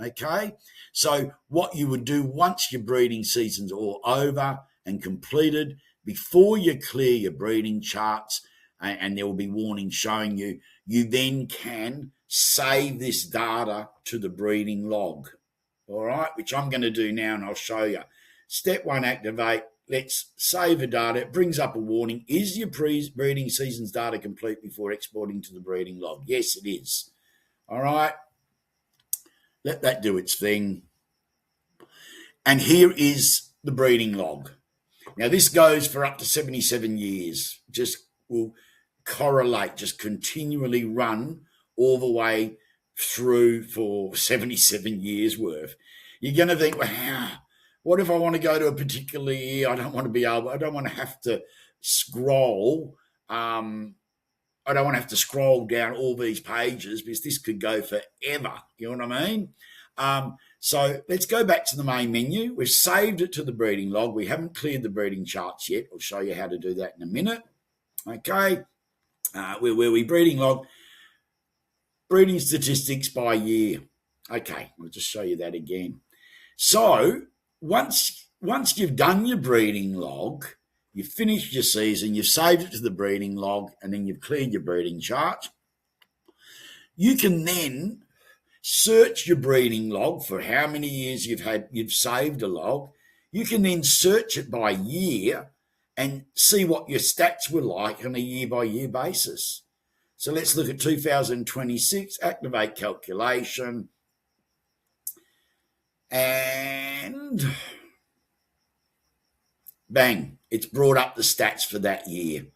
Okay, so what you would do once your breeding season's all over and completed, before you clear your breeding charts, and there will be warnings showing you, you then can save this data to the breeding log, all right, which I'm going to do now, and I'll show you. Step 1, activate. Let's save the data. It brings up a warning. Is your breeding season's data complete before exporting to the breeding log? Yes, it is. All right. Let that do its thing. And here is the breeding log. Now, this goes for up to 77 years. Just will correlate, just continually run all the way through for 77 years worth. You're going to think, well, what if I want to go to a particular year? I don't want to have to scroll. I don't want to have to scroll down all these pages because this could go forever. You know what I mean? So let's go back to the main menu. We've saved it to the breeding log. We haven't cleared the breeding charts yet. I'll show you how to do that in a minute. Okay. Where we breeding log. breeding statistics by year. Okay, I'll just show you that again. So once you've done your breeding log, you've finished your season, you've saved it to the breeding log, and then you've cleared your breeding chart, you can then search your breeding log for how many years you've saved a log. You can then search it by year and see what your stats were like on a year-by-year basis. So let's look at 2026, activate calculation, and bang, it's brought up the stats for that year.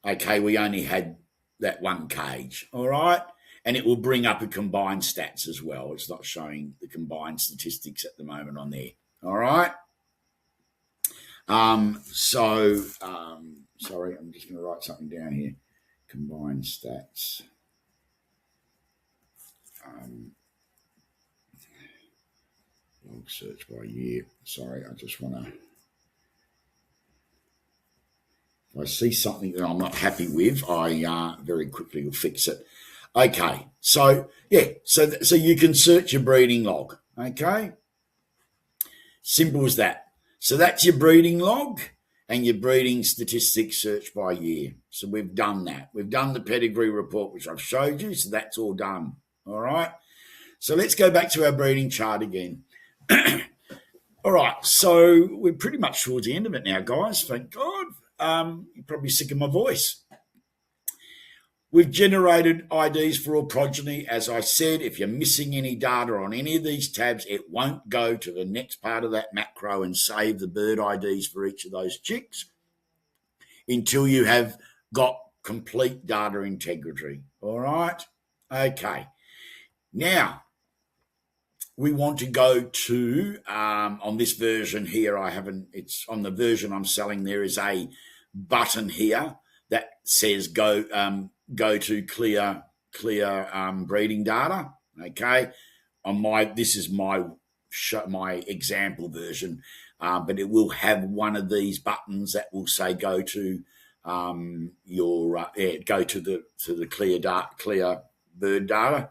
Okay, we only had that one cage, all right? And it will bring up a combined stats as well. It's not showing the combined statistics at the moment on there, all right? Sorry, I'm just going to write something down here. Combined stats. Log search by year. Sorry, I just want to... If I see something that I'm not happy with, I very quickly will fix it. Okay, so yeah, so you can search your breeding log, okay? Simple as that. So that's your breeding log and your breeding statistics search by year. So we've done that. We've done the pedigree report, which I've showed you, so that's all done, all right? So let's go back to our breeding chart again. All right, so we're pretty much towards the end of it now, guys, thank God. You're probably sick of my voice. We've generated IDs for all progeny. As I said, if you're missing any data on any of these tabs, it won't go to the next part of that macro and save the bird IDs for each of those chicks until you have got complete data integrity. All right? Okay. Now, we want to go to, on this version here, it's on the version I'm selling, there is a button here that says go to clear breeding data. Okay, this is my example version, but it will have one of these buttons that will say go to the clear bird data.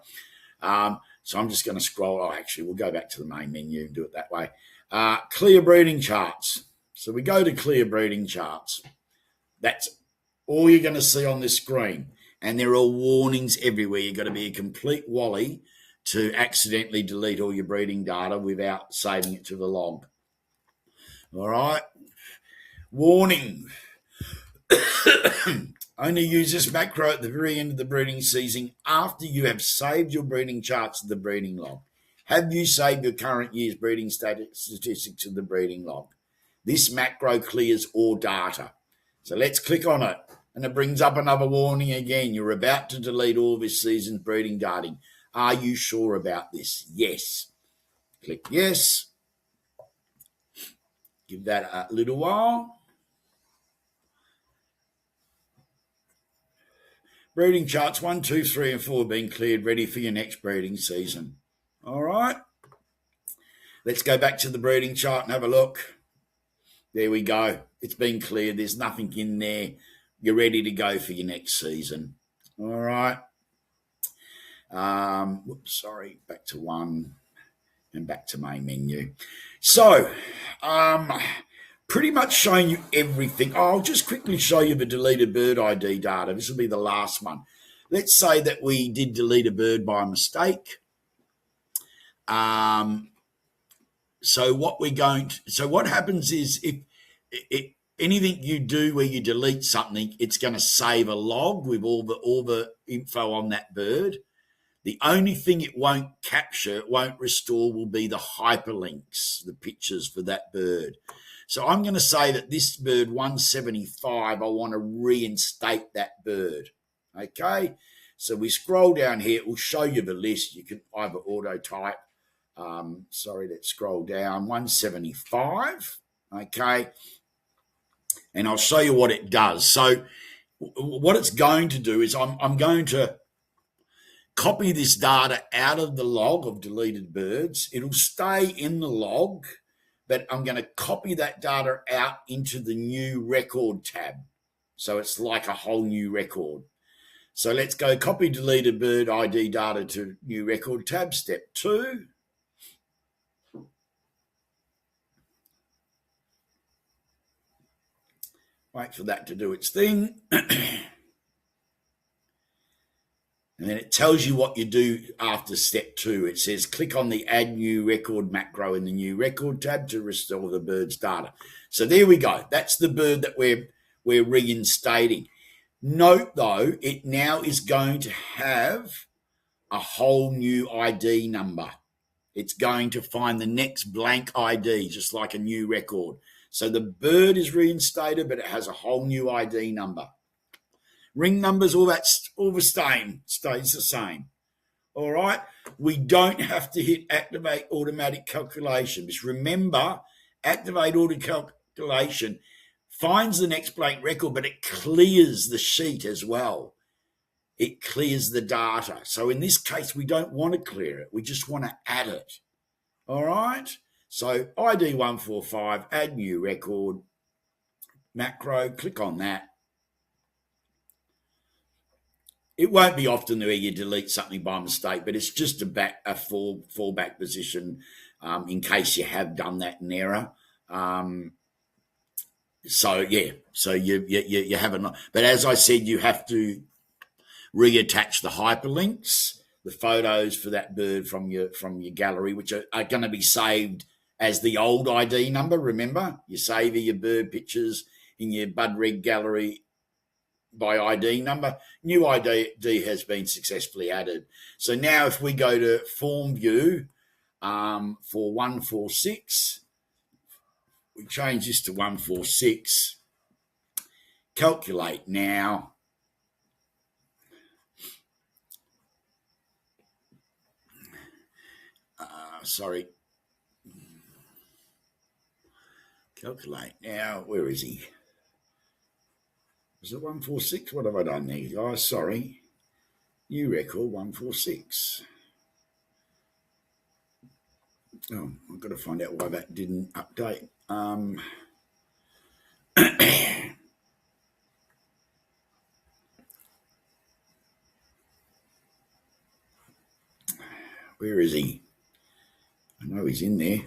So I'm just going to scroll. Oh, actually, we'll go back to the main menu and do it that way. Clear breeding charts. So we go to clear breeding charts. That's all you're going to see on this screen. And there are warnings everywhere. You've got to be a complete wally to accidentally delete all your breeding data without saving it to the log. All right. Warning. Only use this macro at the very end of the breeding season after you have saved your breeding charts to the breeding log. Have you saved your current year's breeding statistics to the breeding log? This macro clears all data. So let's click on it. And it brings up another warning again. You're about to delete all this season's breeding data. Are you sure about this? Yes. Click yes. Give that a little while. Breeding charts 1, 2, 3, and 4 being cleared, ready for your next breeding season. All right. Let's go back to the breeding chart and have a look. There we go. It's been cleared. There's nothing in there. You're ready to go for your next season. All right. Sorry. Back to 1 and back to main menu. So, pretty much showing you everything. I'll just quickly show you the deleted bird ID data. This will be the last one. Let's say that we did delete a bird by mistake. So what happens is if anything you do where you delete something, it's going to save a log with all the info on that bird. The only thing it won't capture, it won't restore, will be the hyperlinks, the pictures for that bird. So I'm going to say that this bird 175, I want to reinstate that bird. Okay, so we scroll down here. It will show you the list. You can either auto type. Let's scroll down. 175. Okay, and I'll show you what it does. So what it's going to do is I'm going to copy this data out of the log of deleted birds. It'll stay in the log, but I'm going to copy that data out into the new record tab. So it's like a whole new record. So let's go copy deleted bird ID data to new record tab, step 2. Wait for that to do its thing. And then it tells you what you do after step 2. It says click on the add new record macro in the new record tab to restore the bird's data. So there we go. That's the bird that we're reinstating. Note though, it now is going to have a whole new ID number. It's going to find the next blank ID, just like a new record. So the bird is reinstated, but it has a whole new ID number. Ring numbers, all the same, stays the same. All right? We don't have to hit activate automatic calculation. Just remember, activate auto calculation finds the next blank record, but it clears the sheet as well. It clears the data. So in this case, we don't want to clear it. We just want to add it. All right? So ID 145, add new record, macro, click on that. It won't be often where you delete something by mistake, but it's just a fallback position in case you have done that in error. So you haven't. But as I said, you have to reattach the hyperlinks, the photos for that bird from your gallery, which are going to be saved as the old ID number. Remember, you save your bird pictures in your BudReg gallery by ID number. New ID has been successfully added. So now if we go to form view for 146, we change this to 146, calculate now. Calculate now. Where is he? Is it 146? What have I done there, guys? Sorry. New record 146. Oh, I've got to find out why that didn't update. Where is he? I know he's in there.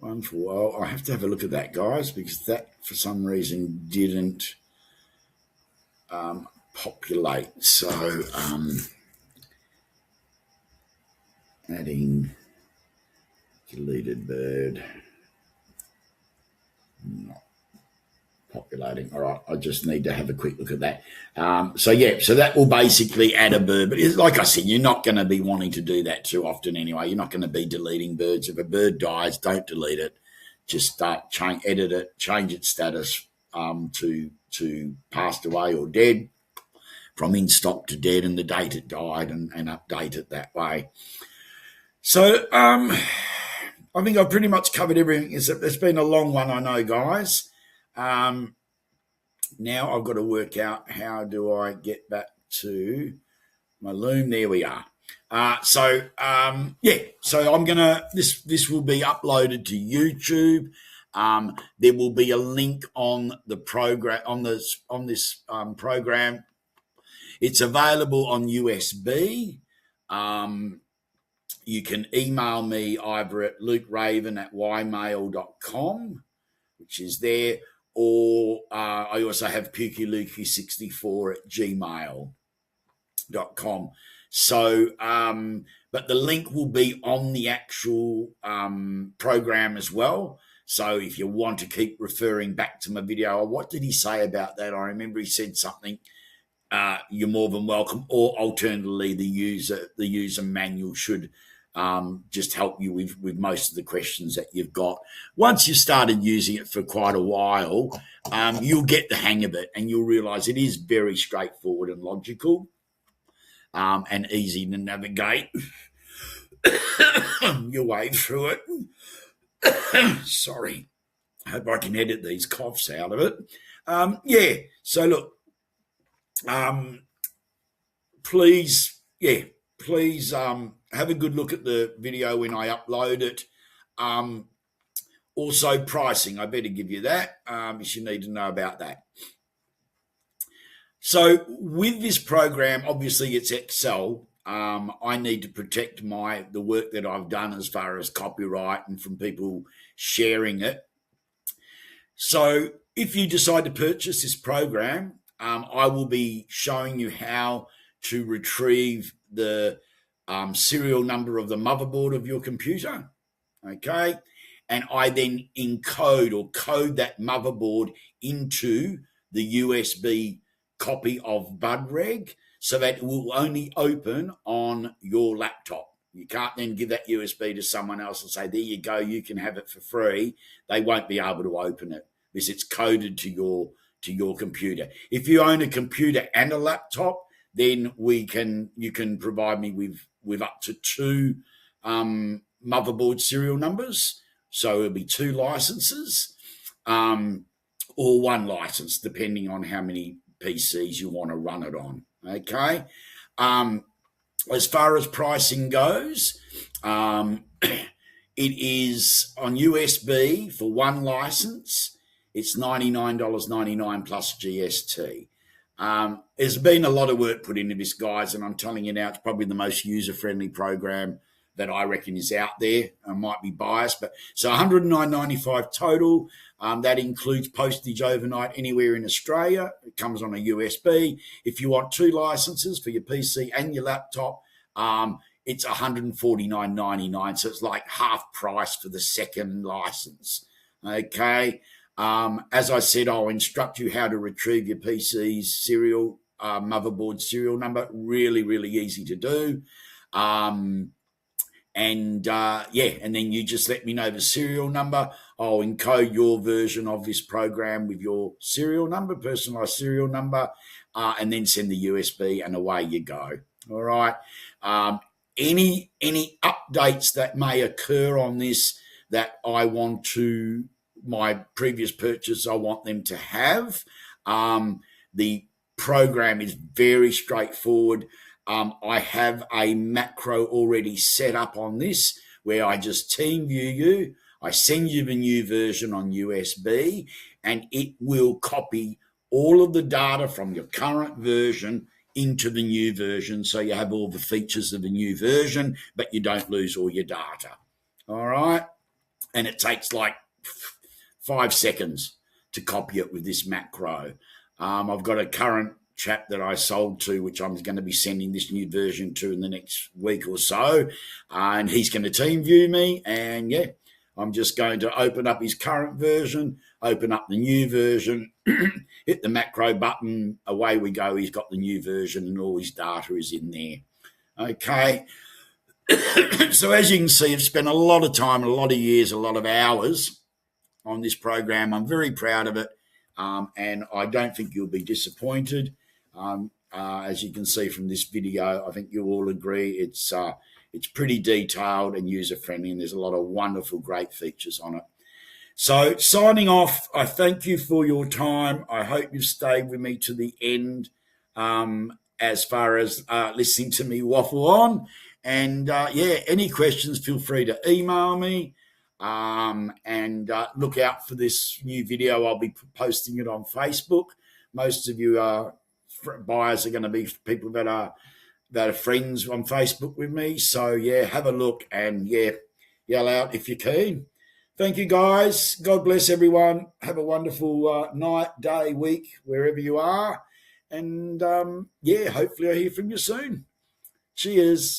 I have to have a look at that, guys, because that for some reason didn't populate. So adding deleted bird, not populating. All right, I just need to have a quick look at that. So that will basically add a bird. But like I said, you're not going to be wanting to do that too often anyway. You're not going to be deleting birds. If a bird dies, don't delete it. Just edit it, change its status to passed away or dead, from in stock to dead, and the date it died, and update it that way. So I think I've pretty much covered everything. It's been a long one, I know, guys. Now I've got to work out how do I get back to my loom. There we are. So I'm gonna this will be uploaded to YouTube. There will be a link on the program on this program. It's available on USB. You can email me either at lukeraven@ymail.com, which is there, or I also have pukeyluky64@gmail.com. So, but the link will be on the actual program as well. So if you want to keep referring back to my video, what did he say about that? I remember he said something. You're more than welcome, or alternatively, the user manual should just help you with most of the questions that you've got. Once you've started using it for quite a while, you'll get the hang of it, and you'll realise it is very straightforward and logical, and easy to navigate your way through it. Sorry, I hope I can edit these coughs out of it. So look, please have a good look at the video when I upload it. Also pricing, I better give you that, because you need to know about that. So with this program, obviously it's Excel. I need to protect the work that I've done as far as copyright and from people sharing it. So if you decide to purchase this program, I will be showing you how to retrieve the serial number of the motherboard of your computer. Okay. And I then encode or code that motherboard into the USB copy of BudReg so that it will only open on your laptop. You can't then give that USB to someone else and say, there you go, you can have it for free. They won't be able to open it because it's coded to your computer. If you own a computer and a laptop, then you can provide me with up to 2 motherboard serial numbers. So it'll be 2 licenses, or 1 license, depending on how many PCs you want to run it on. Okay. As far as pricing goes, it is on USB for 1 license. It's $99.99 plus GST. There's been a lot of work put into this, guys, and I'm telling you now, it's probably the most user-friendly program that I reckon is out there. I might be biased, but so $109.95 total. That includes postage overnight anywhere in Australia. It comes on a USB. If you want 2 licenses for your PC and your laptop, it's $149.99. So it's like half price for the second license. Okay. As I said, I'll instruct you how to retrieve your PC's serial motherboard serial number. Really, really easy to do. And then you just let me know the serial number. I'll encode your version of this program with your serial number, personalized serial number, and then send the USB, and away you go. All right. Any updates that may occur on this that I want to my previous purchase, I want them to have. The program is very straightforward. I have a macro already set up on this where I just team view you. I send you the new version on USB, and it will copy all of the data from your current version into the new version. So you have all the features of the new version, but you don't lose all your data. All right. And it takes like 5 seconds to copy it with this macro. I've got a current chap that I sold to, which I'm going to be sending this new version to in the next week or so, and he's going to team view me, and I'm just going to open up his current version, open up the new version, hit the macro button, away we go. He's got the new version and all his data is in there. Okay. So as you can see, I've spent a lot of time, a lot of years, a lot of hours on this program. I'm very proud of it, and I don't think you'll be disappointed. As you can see from this video, I think you'll all agree it's pretty detailed and user-friendly, and there's a lot of wonderful, great features on it. So signing off, I thank you for your time. I hope you've stayed with me to the end as far as listening to me waffle on. And, any questions, feel free to email me. And look out for this new video. I'll be posting it on Facebook. Most of you buyers are going to be people that are friends on Facebook with me. So have a look and yell out if you're keen. Thank you, guys. God bless everyone. Have a wonderful night, day, week, wherever you are. And hopefully I'll hear from you soon. Cheers.